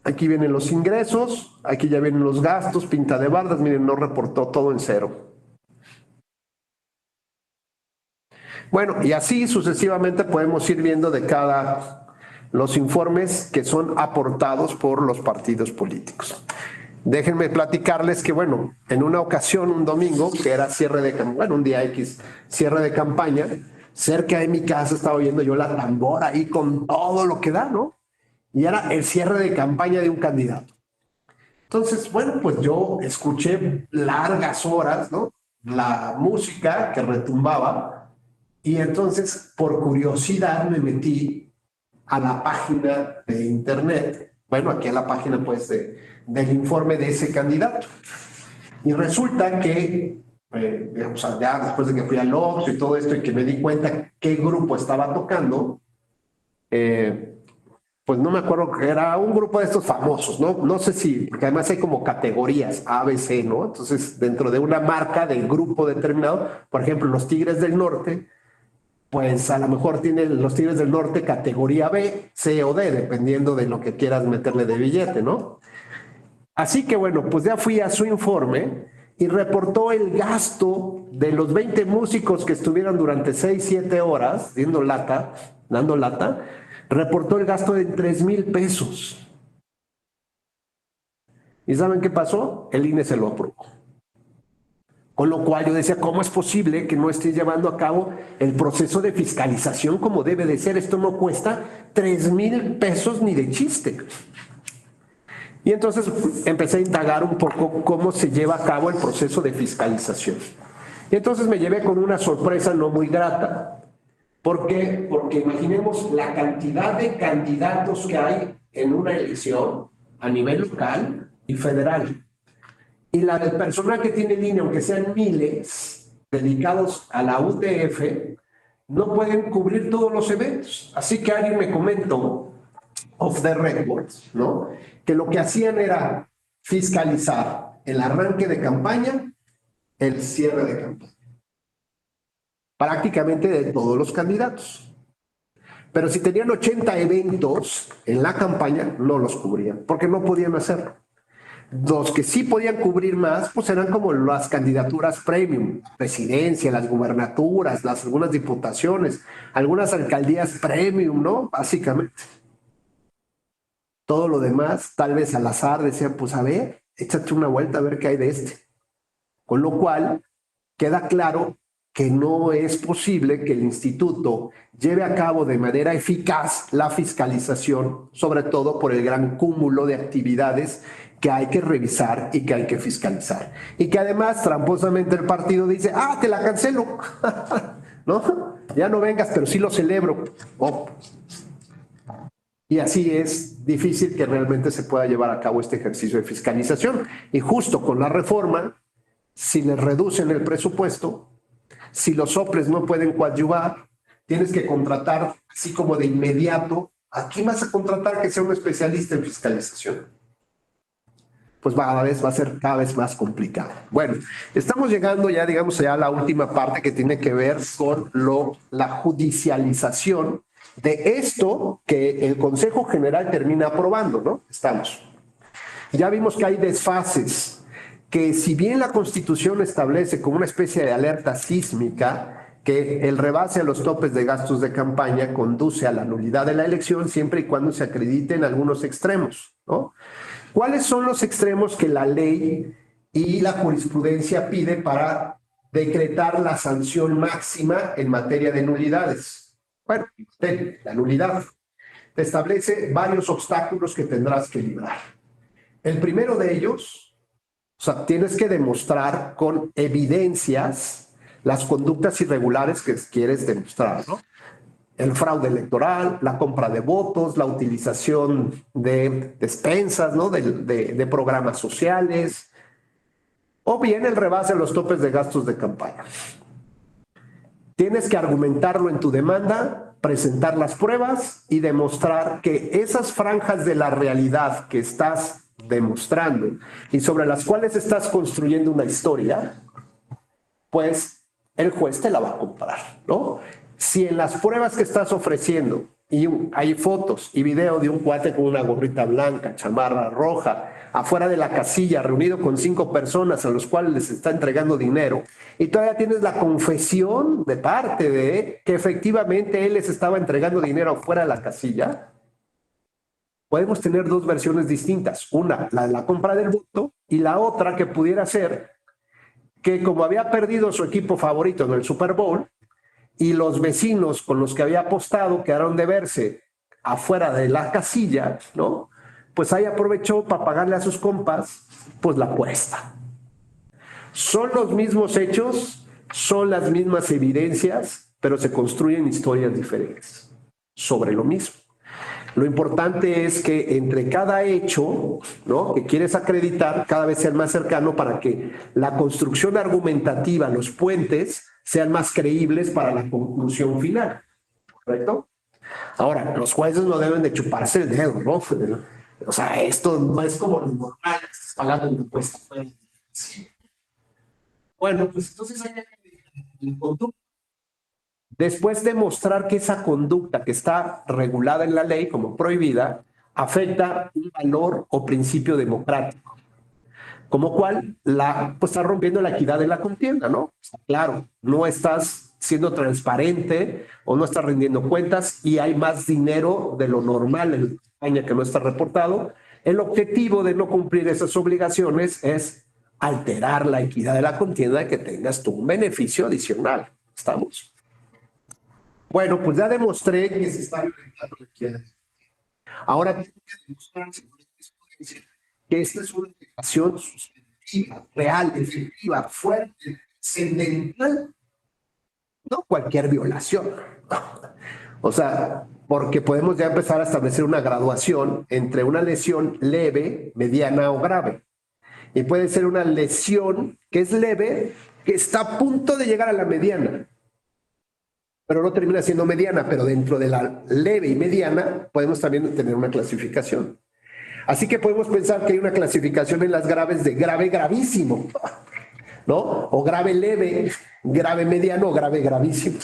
Aquí vienen los ingresos, aquí ya vienen los gastos, pinta de bardas, miren, no reportó todo en cero. Bueno, y así sucesivamente podemos ir viendo de los informes que son aportados por los partidos políticos. Déjenme platicarles que, bueno, en una ocasión, un domingo, que era un día X, cierre de campaña, cerca de mi casa estaba oyendo yo la tambora ahí con todo lo que da, ¿no? Y era el cierre de campaña de un candidato. Entonces, bueno, pues yo escuché largas horas, ¿no? La música que retumbaba y entonces, por curiosidad, me metí a la página de internet Bueno, aquí en la página pues del informe de ese candidato. Y resulta que, o sea, ya después de que fui al Oxxo y todo esto y que me di cuenta qué grupo estaba tocando, pues no me acuerdo, que era un grupo de estos famosos, ¿no? No sé si, porque además hay como categorías A, B, C, ¿no? Entonces, dentro de una marca del grupo determinado, por ejemplo, los Tigres del Norte, pues a lo mejor tienen los Tigres del Norte categoría B, C o D, dependiendo de lo que quieras meterle de billete, ¿no? Así que bueno, pues ya fui a su informe y reportó el gasto de los 20 músicos que estuvieron durante 6, 7 horas dando lata, reportó el gasto de 3,000 pesos. ¿Y saben qué pasó? El INE se lo aprobó. Con lo cual yo decía, ¿cómo es posible que no esté llevando a cabo el proceso de fiscalización como debe de ser? Esto no cuesta 3,000 pesos ni de chiste. Y entonces empecé a indagar un poco cómo se lleva a cabo el proceso de fiscalización. Y entonces me llevé con una sorpresa no muy grata. ¿Por qué? Porque imaginemos la cantidad de candidatos que hay en una elección a nivel local y federal. Y la del personal que tiene el INE, aunque sean miles dedicados a la UTF, no pueden cubrir todos los eventos. Así que alguien me comentó, off the record, ¿no?, que lo que hacían era fiscalizar el arranque de campaña, el cierre de campaña. Prácticamente de todos los candidatos. Pero si tenían 80 eventos en la campaña, no los cubrían, porque no podían hacerlo. Los que sí podían cubrir más, pues eran como las candidaturas premium, presidencia, las gubernaturas, algunas diputaciones, algunas alcaldías premium, ¿no? Básicamente. Todo lo demás, tal vez al azar, decían, pues a ver, échate una vuelta a ver qué hay de este. Con lo cual, queda claro que no es posible que el instituto lleve a cabo de manera eficaz la fiscalización, sobre todo por el gran cúmulo de actividades que hay que revisar y que hay que fiscalizar. Y que además, tramposamente, el partido dice, te la cancelo, ¿no? Ya no vengas, pero sí lo celebro. Y así es difícil que realmente se pueda llevar a cabo este ejercicio de fiscalización. Y justo con la reforma, si les reducen el presupuesto, si los soples no pueden coadyuvar, tienes que contratar así como de inmediato. ¿A quién vas a contratar que sea un especialista en fiscalización? Pues va a ser cada vez más complicado. Bueno, estamos llegando ya, digamos, ya a la última parte que tiene que ver con la judicialización de esto que el Consejo General termina aprobando, ¿no? Ya vimos que hay desfases, que si bien la Constitución establece como una especie de alerta sísmica que el rebase a los topes de gastos de campaña conduce a la nulidad de la elección siempre y cuando se acrediten algunos extremos, ¿no? ¿Cuáles son los extremos que la ley y la jurisprudencia pide para decretar la sanción máxima en materia de nulidades? Bueno, la nulidad te establece varios obstáculos que tendrás que librar. El primero de ellos, o sea, tienes que demostrar con evidencias las conductas irregulares que quieres demostrar, ¿no? El fraude electoral, la compra de votos, la utilización de despensas, ¿no?, de programas sociales, o bien el rebase a los topes de gastos de campaña. Tienes que argumentarlo en tu demanda, presentar las pruebas y demostrar que esas franjas de la realidad que estás demostrando y sobre las cuales estás construyendo una historia, pues el juez te la va a comprar, ¿no? Si en las pruebas que estás ofreciendo y hay fotos y video de un cuate con una gorrita blanca, chamarra roja, afuera de la casilla, reunido con 5 personas a los cuales les está entregando dinero, y todavía tienes la confesión de parte de que efectivamente él les estaba entregando dinero afuera de la casilla, podemos tener dos versiones distintas. Una, la de la compra del voto, y la otra que pudiera ser que como había perdido su equipo favorito en el Super Bowl y los vecinos con los que había apostado quedaron de verse afuera de la casilla, ¿no?, pues ahí aprovechó para pagarle a sus compas pues la apuesta. Son los mismos hechos, son las mismas evidencias, pero se construyen historias diferentes sobre lo mismo. Lo importante es que entre cada hecho, ¿no?, que quieres acreditar, cada vez sea más cercano para que la construcción argumentativa, los puentes, sean más creíbles para la conclusión final. ¿Correcto? Ahora, los jueces no deben de chuparse el dedo, ¿no? O sea, esto no es como lo normal, pagando un impuesto. Bueno, pues entonces hay que conducta. Después de mostrar que esa conducta que está regulada en la ley como prohibida afecta un valor o principio democrático, como cual pues está rompiendo la equidad de la contienda, ¿no? Claro, no estás siendo transparente o no estás rindiendo cuentas y hay más dinero de lo normal en España que no está reportado. El objetivo de no cumplir esas obligaciones es alterar la equidad de la contienda y que tengas tú un beneficio adicional. ¿Estamos? Bueno, pues ya demostré que se está violentando la equidad. Ahora tengo que demostrar que esta es una implicación sustantiva, real, efectiva, fuerte, trascendental, no cualquier violación. O sea, porque podemos ya empezar a establecer una graduación entre una lesión leve, mediana o grave. Y puede ser una lesión que es leve, que está a punto de llegar a la mediana, pero no termina siendo mediana, pero dentro de la leve y mediana podemos también tener una clasificación. Así que podemos pensar que hay una clasificación en las graves de grave gravísimo, ¿no? O grave leve, grave mediano o grave gravísimo.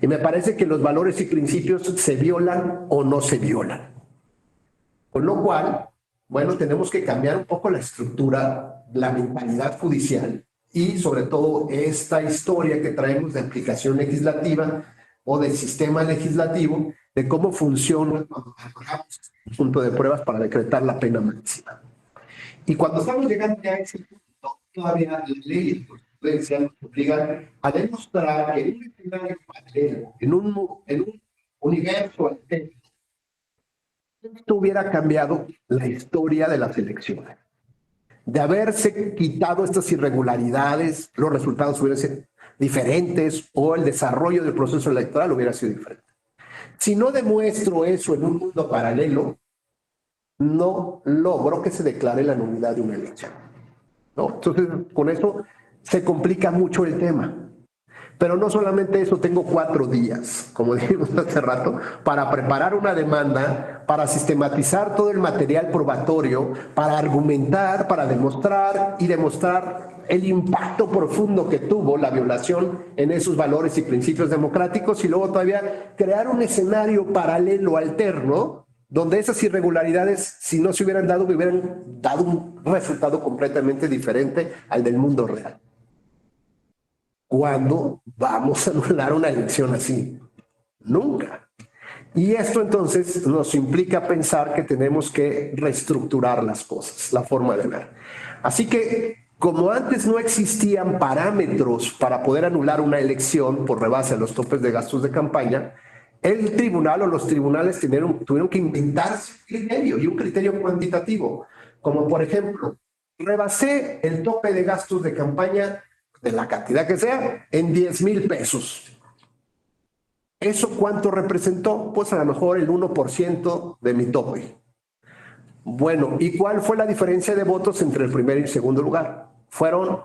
Y me parece que los valores y principios se violan o no se violan. Con lo cual, bueno, tenemos que cambiar un poco la estructura, la mentalidad judicial y sobre todo esta historia que traemos de aplicación legislativa o del sistema legislativo, de cómo funciona cuando agarramos un punto de pruebas para decretar la pena máxima. Y cuando estamos llegando ya a ese punto, todavía la ley y jurisprudencia nos obligan a demostrar que en un escenario paralelo, en un universo alterno, esto hubiera cambiado la historia de las elecciones. De haberse quitado estas irregularidades, los resultados hubieran sido diferentes o el desarrollo del proceso electoral hubiera sido diferente. Si no demuestro eso en un mundo paralelo, no logro que se declare la nulidad de una elección, ¿no? Entonces, con eso se complica mucho el tema. Pero no solamente eso, tengo 4 días, como dijimos hace rato, para preparar una demanda, para sistematizar todo el material probatorio, para argumentar, para demostrar el impacto profundo que tuvo la violación en esos valores y principios democráticos y luego todavía crear un escenario paralelo, alterno, donde esas irregularidades, si no se hubieran dado, hubieran dado un resultado completamente diferente al del mundo real. ¿Cuándo vamos a anular una elección así? Nunca. Y esto entonces nos implica pensar que tenemos que reestructurar las cosas, la forma de ver. Así que, como antes no existían parámetros para poder anular una elección por rebase a los topes de gastos de campaña, el tribunal o los tribunales tuvieron que inventarse un criterio y un criterio cuantitativo. Como por ejemplo, rebasé el tope de gastos de campaña de la cantidad que sea, en 10,000 pesos. ¿Eso cuánto representó? Pues a lo mejor el 1% de mi tope. Bueno, ¿y cuál fue la diferencia de votos entre el primer y el segundo lugar? Fueron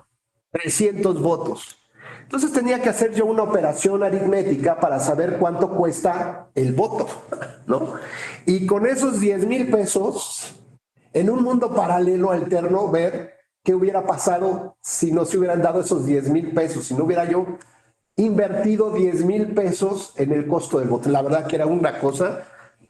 300 votos. Entonces tenía que hacer yo una operación aritmética para saber cuánto cuesta el voto, ¿no? Y con esos 10,000 pesos, en un mundo paralelo alterno, ver qué hubiera pasado si no se hubieran dado esos 10,000 pesos, si no hubiera yo invertido 10,000 pesos en el costo del voto. La verdad que era una cosa,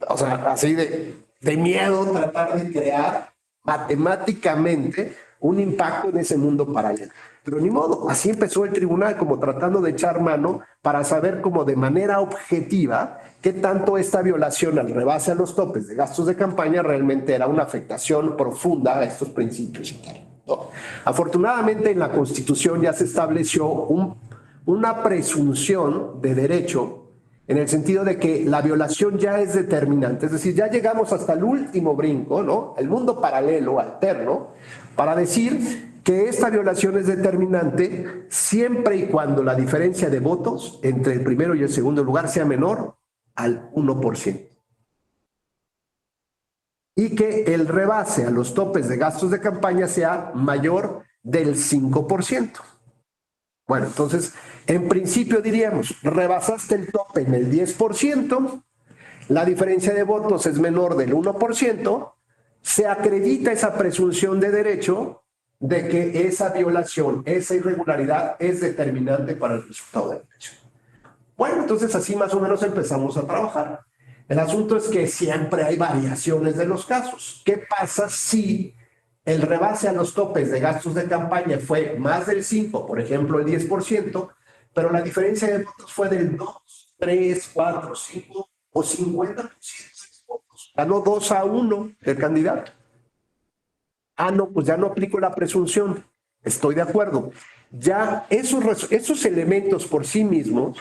o sea, así de miedo tratar de crear matemáticamente un impacto en ese mundo paralelo. Pero ni modo, así empezó el tribunal, como tratando de echar mano para saber como de manera objetiva qué tanto esta violación al rebase a los topes de gastos de campaña realmente era una afectación profunda a estos principios internos, ¿no? Afortunadamente en la Constitución ya se estableció una presunción de derecho en el sentido de que la violación ya es determinante, es decir, ya llegamos hasta el último brinco, ¿no? El mundo paralelo, alterno, para decir que esta violación es determinante siempre y cuando la diferencia de votos entre el primero y el segundo lugar sea menor al 1%. y que el rebase a los topes de gastos de campaña sea mayor del 5%. Bueno, entonces, en principio diríamos, rebasaste el tope en el 10%, la diferencia de votos es menor del 1%, se acredita esa presunción de derecho de que esa violación, esa irregularidad es determinante para el resultado de la elección. Bueno, entonces así más o menos empezamos a trabajar. El asunto es que siempre hay variaciones de los casos. ¿Qué pasa si el rebase a los topes de gastos de campaña fue más del 5%, por ejemplo, el 10%, pero la diferencia de votos fue del 2, 3, 4, 5 o 50% de los votos? Ganó 2-1 el candidato. Ah, no, pues ya no aplico la presunción. Estoy de acuerdo. Ya esos elementos por sí mismos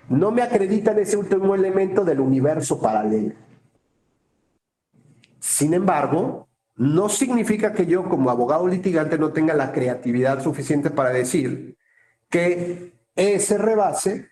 no me acreditan ese último elemento del universo paralelo. Sin embargo, no significa que yo como abogado litigante no tenga la creatividad suficiente para decir que ese rebase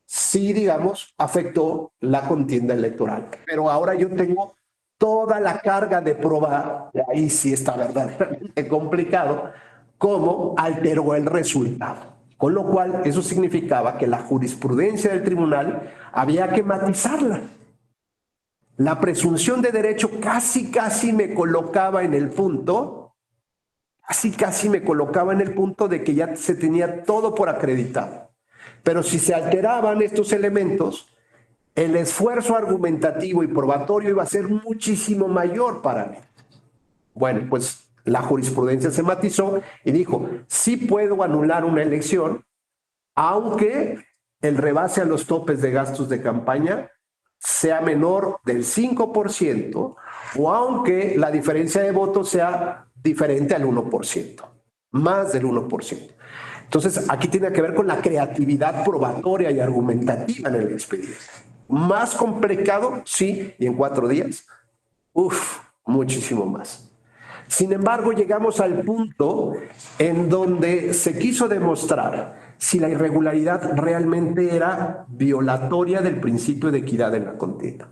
sí, digamos, afectó la contienda electoral. Pero ahora yo tengo toda la carga de probar, y ahí sí está verdaderamente complicado, cómo alteró el resultado. Con lo cual, eso significaba que la jurisprudencia del tribunal había que matizarla. La presunción de derecho casi me colocaba en el punto, casi me colocaba en el punto de que ya se tenía todo por acreditado. Pero si se alteraban estos elementos, el esfuerzo argumentativo y probatorio iba a ser muchísimo mayor para mí. Bueno, pues la jurisprudencia se matizó y dijo, sí puedo anular una elección, aunque el rebase a los topes de gastos de campaña sea menor del 5% o aunque la diferencia de votos sea diferente al 1%, más del 1%. Entonces, aquí tiene que ver con la creatividad probatoria y argumentativa en el expediente. Más complicado, sí, y en 4 días, muchísimo más. Sin embargo, llegamos al punto en donde se quiso demostrar si la irregularidad realmente era violatoria del principio de equidad en la contienda.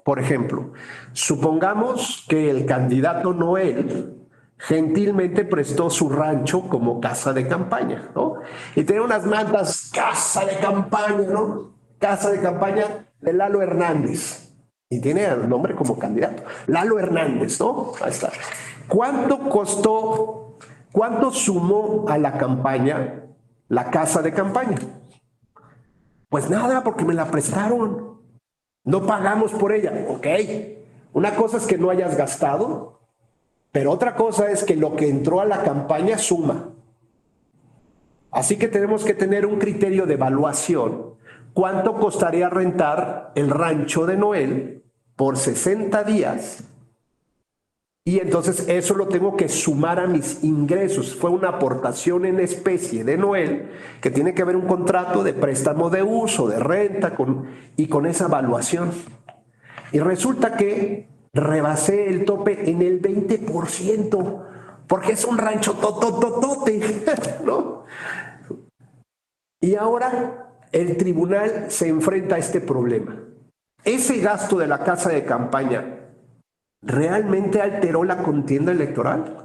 Por ejemplo, supongamos que el candidato Noel gentilmente prestó su rancho como casa de campaña, ¿no? Y tenía unas mantas, casa de campaña, ¿no? Casa de campaña de Lalo Hernández. Y tiene el nombre como candidato. Lalo Hernández, ¿no? Ahí está. ¿Cuánto costó, cuánto sumó a la campaña la casa de campaña? Pues nada, porque me la prestaron. No pagamos por ella. Ok. Una cosa es que no hayas gastado, pero otra cosa es que lo que entró a la campaña suma. Así que tenemos que tener un criterio de evaluación. ¿Cuánto costaría rentar el rancho de Noel por 60 días? Y entonces eso lo tengo que sumar a mis ingresos. Fue una aportación en especie de Noel, que tiene que haber un contrato de préstamo de uso, de renta, y con esa evaluación. Y resulta que rebasé el tope en el 20%, porque es un rancho totototote, ¿no? Y ahora el tribunal se enfrenta a este problema. Ese gasto de la casa de campaña ¿realmente alteró la contienda electoral?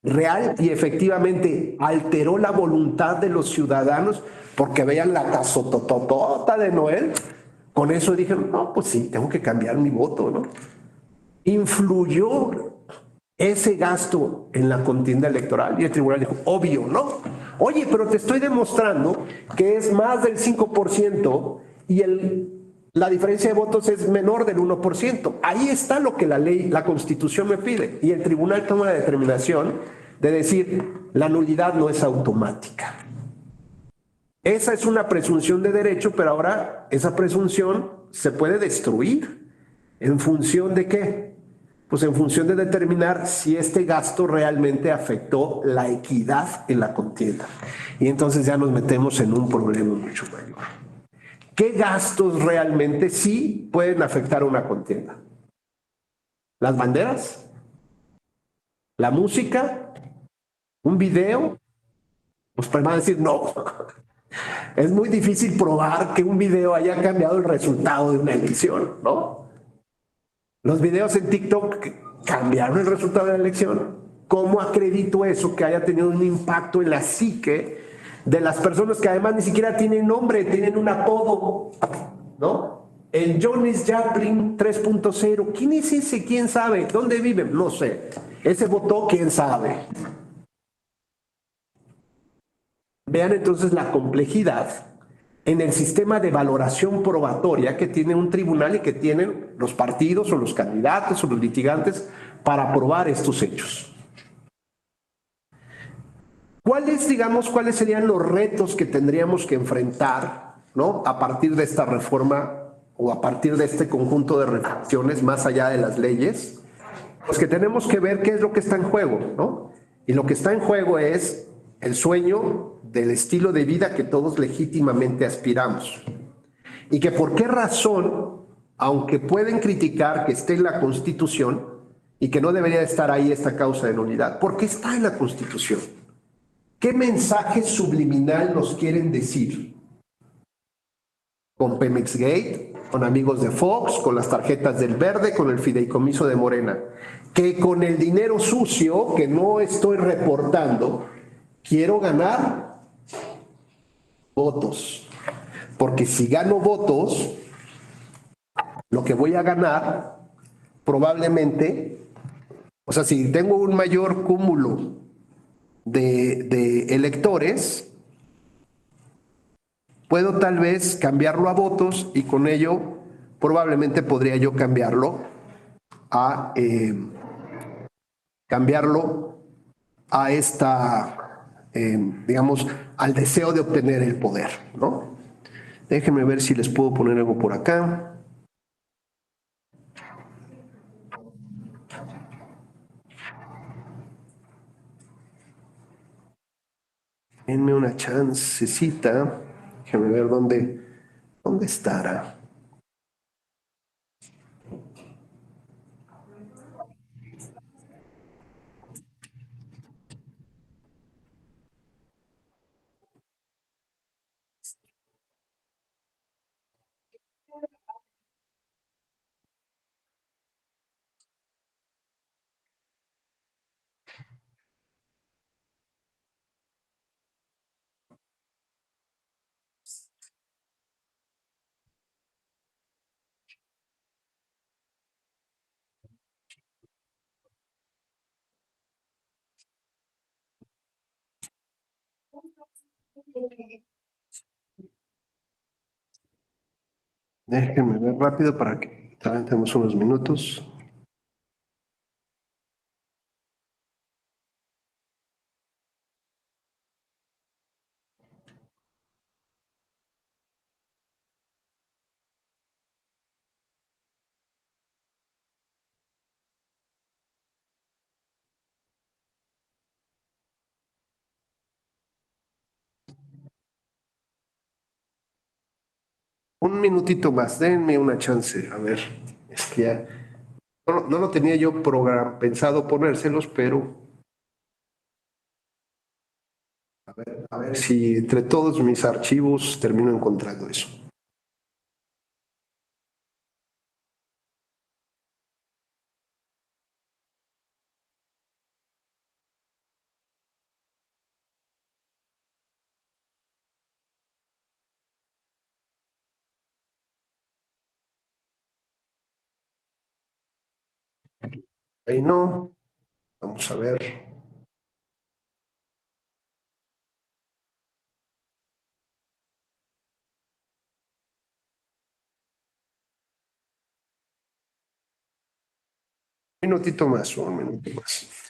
Real y efectivamente alteró la voluntad de los ciudadanos porque vean la casotototota de Noel. Con eso dijeron, no, pues sí, tengo que cambiar mi voto, ¿no? Influyó ese gasto en la contienda electoral y el tribunal dijo, obvio, ¿no? Oye, pero te estoy demostrando que es más del 5% y la diferencia de votos es menor del 1%. Ahí está lo que la ley, la Constitución me pide. Y el tribunal toma la determinación de decir, la nulidad no es automática. Esa es una presunción de derecho, pero ahora esa presunción se puede destruir. ¿En función de qué? Pues en función de determinar si este gasto realmente afectó la equidad en la contienda. Y entonces ya nos metemos en un problema mucho mayor. ¿Qué gastos realmente sí pueden afectar una contienda? ¿Las banderas? ¿La música? ¿Un video? Pues van a decir no. Es muy difícil probar que un video haya cambiado el resultado de una elección, ¿no? Los videos en TikTok cambiaron el resultado de la elección. ¿Cómo acredito eso que haya tenido un impacto en la psique de las personas que además ni siquiera tienen nombre, tienen un apodo, ¿no? El Jonas Joplin 3.0, ¿quién es ese? ¿Quién sabe? ¿Dónde vive? No sé. Ese votó, ¿quién sabe? Vean entonces la complejidad en el sistema de valoración probatoria que tiene un tribunal y que tienen los partidos o los candidatos o los litigantes para probar estos hechos. ¿Cuáles serían los retos que tendríamos que enfrentar, ¿no? A partir de esta reforma o a partir de este conjunto de reflexiones más allá de las leyes? Pues que tenemos que ver qué es lo que está en juego, ¿no? Y lo que está en juego es el sueño del estilo de vida que todos legítimamente aspiramos. Y que por qué razón, aunque pueden criticar que esté en la Constitución y que no debería estar ahí esta causa de nulidad, ¿por qué está en la Constitución? ¿Qué mensaje subliminal nos quieren decir? Con Pemex Gate, con amigos de Fox, con las tarjetas del Verde, con el fideicomiso de Morena. Que con el dinero sucio que no estoy reportando, quiero ganar votos. Porque si gano votos, lo que voy a ganar probablemente, o sea, si tengo un mayor cúmulo de electores, puedo tal vez cambiarlo a votos y con ello probablemente podría yo cambiarlo a digamos, al deseo de obtener el poder, ¿no? Déjenme ver si les puedo poner algo por acá. Denme una chancecita. Déjenme ver dónde estará. Déjenme ver rápido para que también tenemos unos minutos. Un minutito más, denme una chance. A ver, es que ya no lo tenía yo pensado ponérselos, pero a ver si entre todos mis archivos termino encontrando eso. Ahí no, vamos a ver. Un minutito más, un minuto más.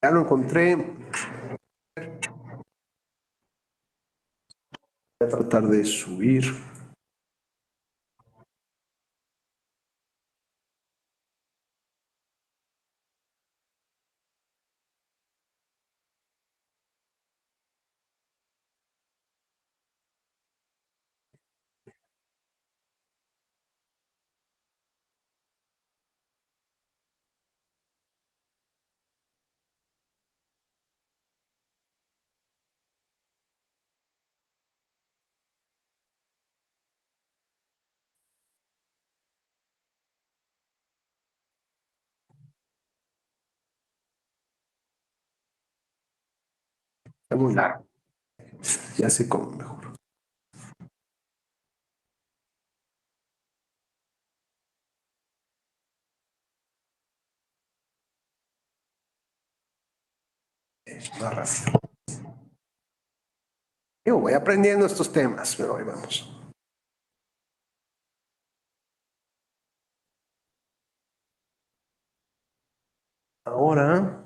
Ya lo encontré. Voy a tratar de subir. Está muy largo. Ya sé cómo mejor. Más rápido. Yo voy aprendiendo estos temas, pero ahí vamos. Ahora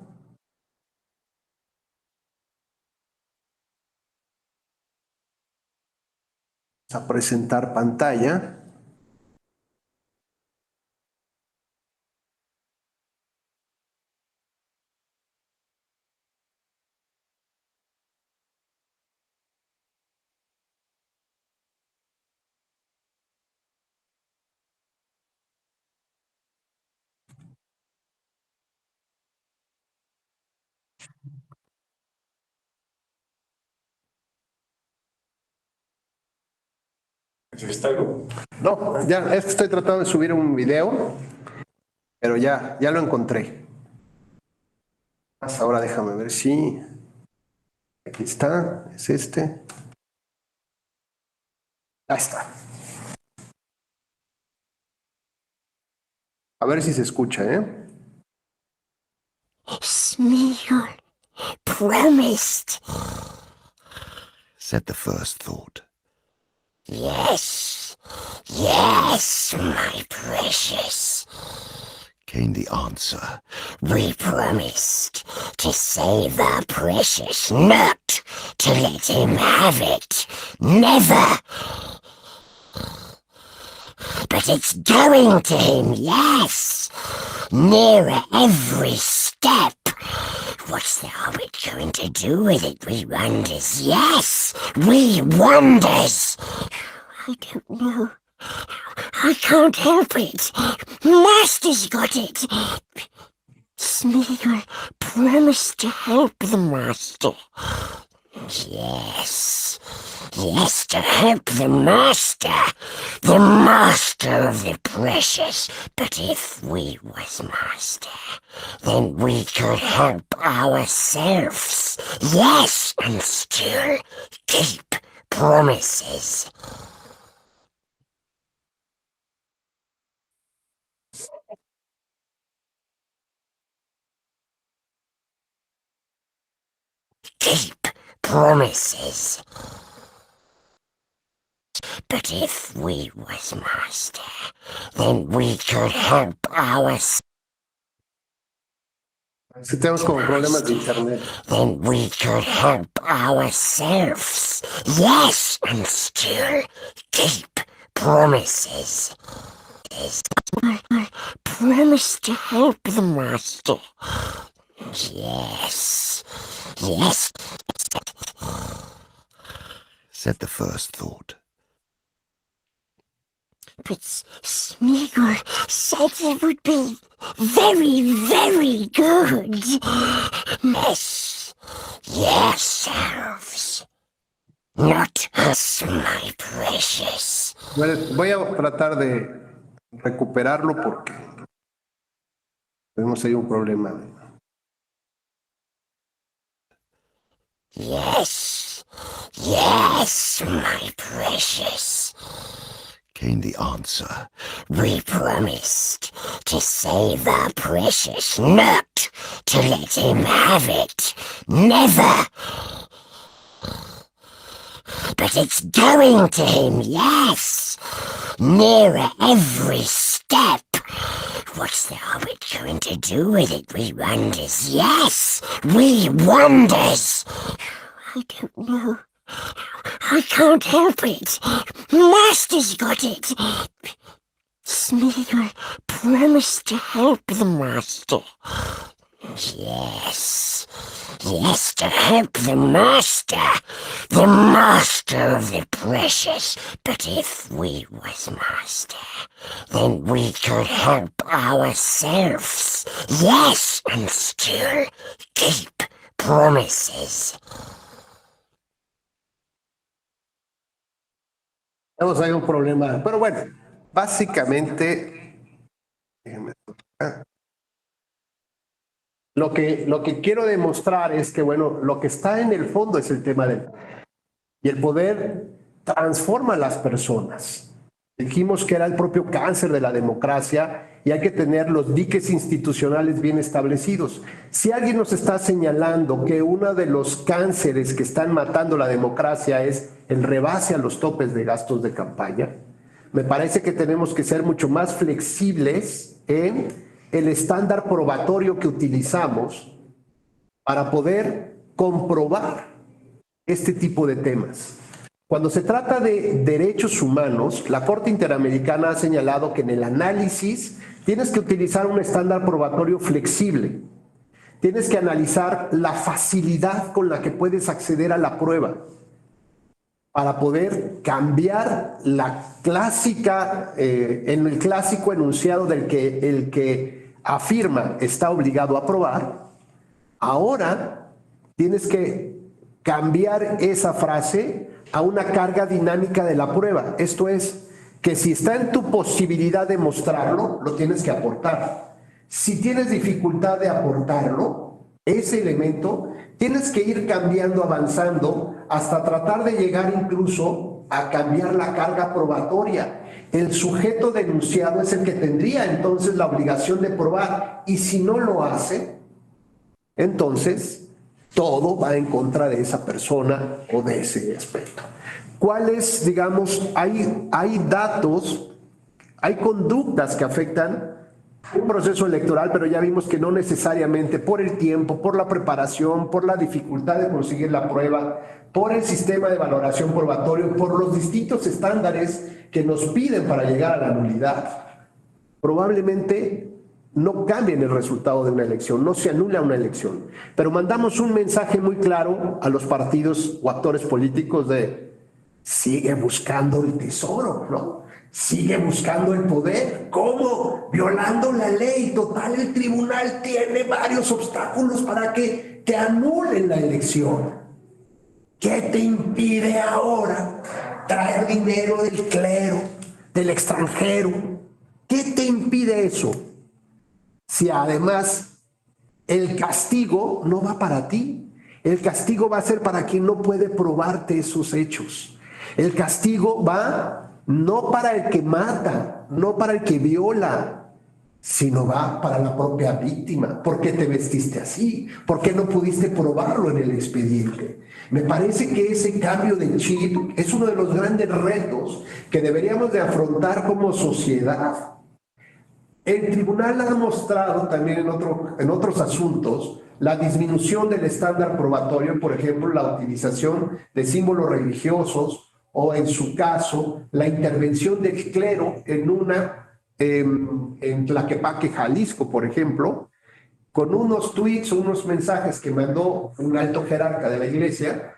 vamos a presentar pantalla. No, ya es que estoy tratando de subir un video, pero ya lo encontré. Ahora déjame ver si aquí está, es este. Ahí está. A ver si se escucha, ¿eh? Smeagol promised. Said the first thought. Yes, yes, my precious. Came the answer. We promised to save our precious, not to let him have it. Never. But it's going to him, yes. Nearer every step. What's the Hobbit going to do with it, we wonders? Yes, we wonders. I don't know. I can't help it. Master's got it. Smeagol promised to help the Master. Yes. Yes, to help the Master of the precious. But if we was Master, then we could help ourselves. Yes, and still keep promises. Keep promises. But if we was Master, then we could help ourselves. Si tenemos como problemas de internet. Then we could help ourselves. Yes, and still keep promises. Promise to help the Master. Yes. Yes. Said the first thought. But Smeagol said it would be very, very good. Mess yourselves. Not us, my precious. Voy a tratar de recuperarlo porque tenemos ahí un problema. Yes. Yes, my precious. Came the answer. We promised to save our precious, not to let him have it. Never. But it's going to him, yes. Nearer every step. What's the Hobbit going to do with it? We wonders, yes! We wonders! I don't know. I can't help it. Master's got it. Smeagol promised to help the Master. Yes. Yes, to help the Master of the precious. But if we was Master, then we could help ourselves. Yes, and still keep promises. Tenemos ahí un problema, pero bueno, básicamente, déjenme lo que quiero demostrar es que, bueno, lo que está en el fondo es el tema del poder. Y el poder transforma a las personas. Dijimos que era el propio cáncer de la democracia y hay que tener los diques institucionales bien establecidos. Si alguien nos está señalando que uno de los cánceres que están matando la democracia es el rebase a los topes de gastos de campaña, me parece que tenemos que ser mucho más flexibles en el estándar probatorio que utilizamos para poder comprobar este tipo de temas. Cuando se trata de derechos humanos, la Corte Interamericana ha señalado que en el análisis tienes que utilizar un estándar probatorio flexible. Tienes que analizar la facilidad con la que puedes acceder a la prueba para poder cambiar la clásica, en el clásico enunciado del que el que afirma está obligado a probar. Ahora tienes que cambiar esa frase a una carga dinámica de la prueba. Esto es, que si está en tu posibilidad de mostrarlo, lo tienes que aportar. Si tienes dificultad de aportarlo, ese elemento, tienes que ir cambiando, avanzando, hasta tratar de llegar incluso a cambiar la carga probatoria. El sujeto denunciado es el que tendría entonces la obligación de probar, y si no lo hace, entonces todo va en contra de esa persona o de ese aspecto. ¿Cuáles, digamos, hay datos, hay conductas que afectan un proceso electoral, pero ya vimos que no necesariamente por el tiempo, por la preparación, por la dificultad de conseguir la prueba, por el sistema de valoración probatorio, por los distintos estándares que nos piden para llegar a la nulidad, probablemente no cambien el resultado de una elección, no se anula una elección, pero mandamos un mensaje muy claro a los partidos o actores políticos de sigue buscando el tesoro, ¿no? Sigue buscando el poder. ¿Cómo? Violando la ley. Total, el tribunal tiene varios obstáculos para que te anulen la elección. ¿Qué te impide ahora traer dinero del clero, del extranjero? ¿Qué te impide eso? Si además el castigo no va para ti, el castigo va a ser para quien no puede probarte esos hechos. El castigo va no para el que mata, no para el que viola, sino va para la propia víctima. ¿Por qué te vestiste así? ¿Por qué no pudiste probarlo en el expediente? Me parece que ese cambio de chip es uno de los grandes retos que deberíamos de afrontar como sociedad. El tribunal ha mostrado también en otros asuntos la disminución del estándar probatorio, por ejemplo, la utilización de símbolos religiosos o, en su caso, la intervención del clero en Tlaquepaque, Jalisco, por ejemplo, con unos tweets o unos mensajes que mandó un alto jerarca de la iglesia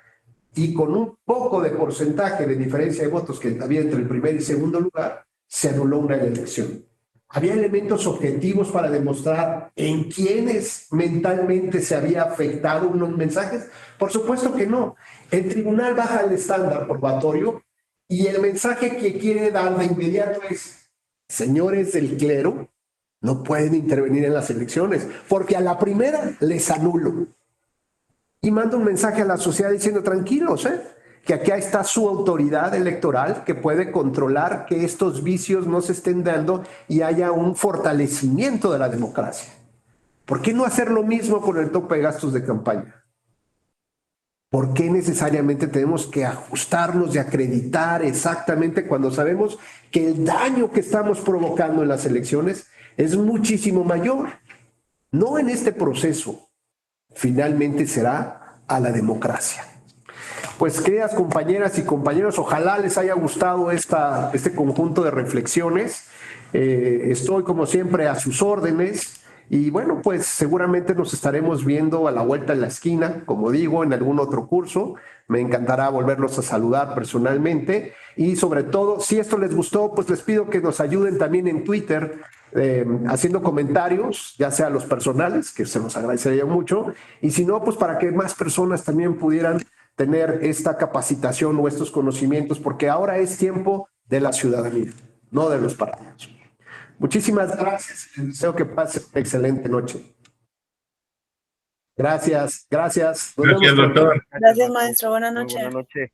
y con un poco de porcentaje de diferencia de votos que había entre el primer y segundo lugar, se anuló una elección. ¿Había elementos objetivos para demostrar en quiénes mentalmente se había afectado unos mensajes? Por supuesto que no. El tribunal baja el estándar probatorio y el mensaje que quiere dar de inmediato es: señores del clero, no pueden intervenir en las elecciones, porque a la primera les anulo. Y manda un mensaje a la sociedad diciendo: tranquilos, que aquí está su autoridad electoral que puede controlar que estos vicios no se estén dando y haya un fortalecimiento de la democracia. ¿Por qué no hacer lo mismo con el tope de gastos de campaña? ¿Por qué necesariamente tenemos que ajustarnos y acreditar exactamente cuando sabemos que el daño que estamos provocando en las elecciones es muchísimo mayor. No en este proceso, finalmente será a la democracia. Pues queridas compañeras y compañeros, ojalá les haya gustado este conjunto de reflexiones. Estoy como siempre a sus órdenes y bueno, pues seguramente nos estaremos viendo a la vuelta de la esquina, como digo, en algún otro curso. Me encantará volverlos a saludar personalmente y sobre todo, si esto les gustó, pues les pido que nos ayuden también en Twitter haciendo comentarios, ya sea los personales, que se nos agradecería mucho, y si no, pues para que más personas también pudieran tener esta capacitación o estos conocimientos, porque ahora es tiempo de la ciudadanía, no de los partidos. Muchísimas gracias. Les deseo que pasen una excelente noche. Gracias, gracias. Nos Gracias, vemos. doctor. Gracias, maestro. Buenas Muy noches. buena noche.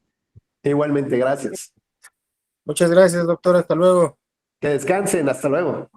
Igualmente, gracias. Muchas gracias, doctor. Hasta luego. Que descansen. Hasta luego.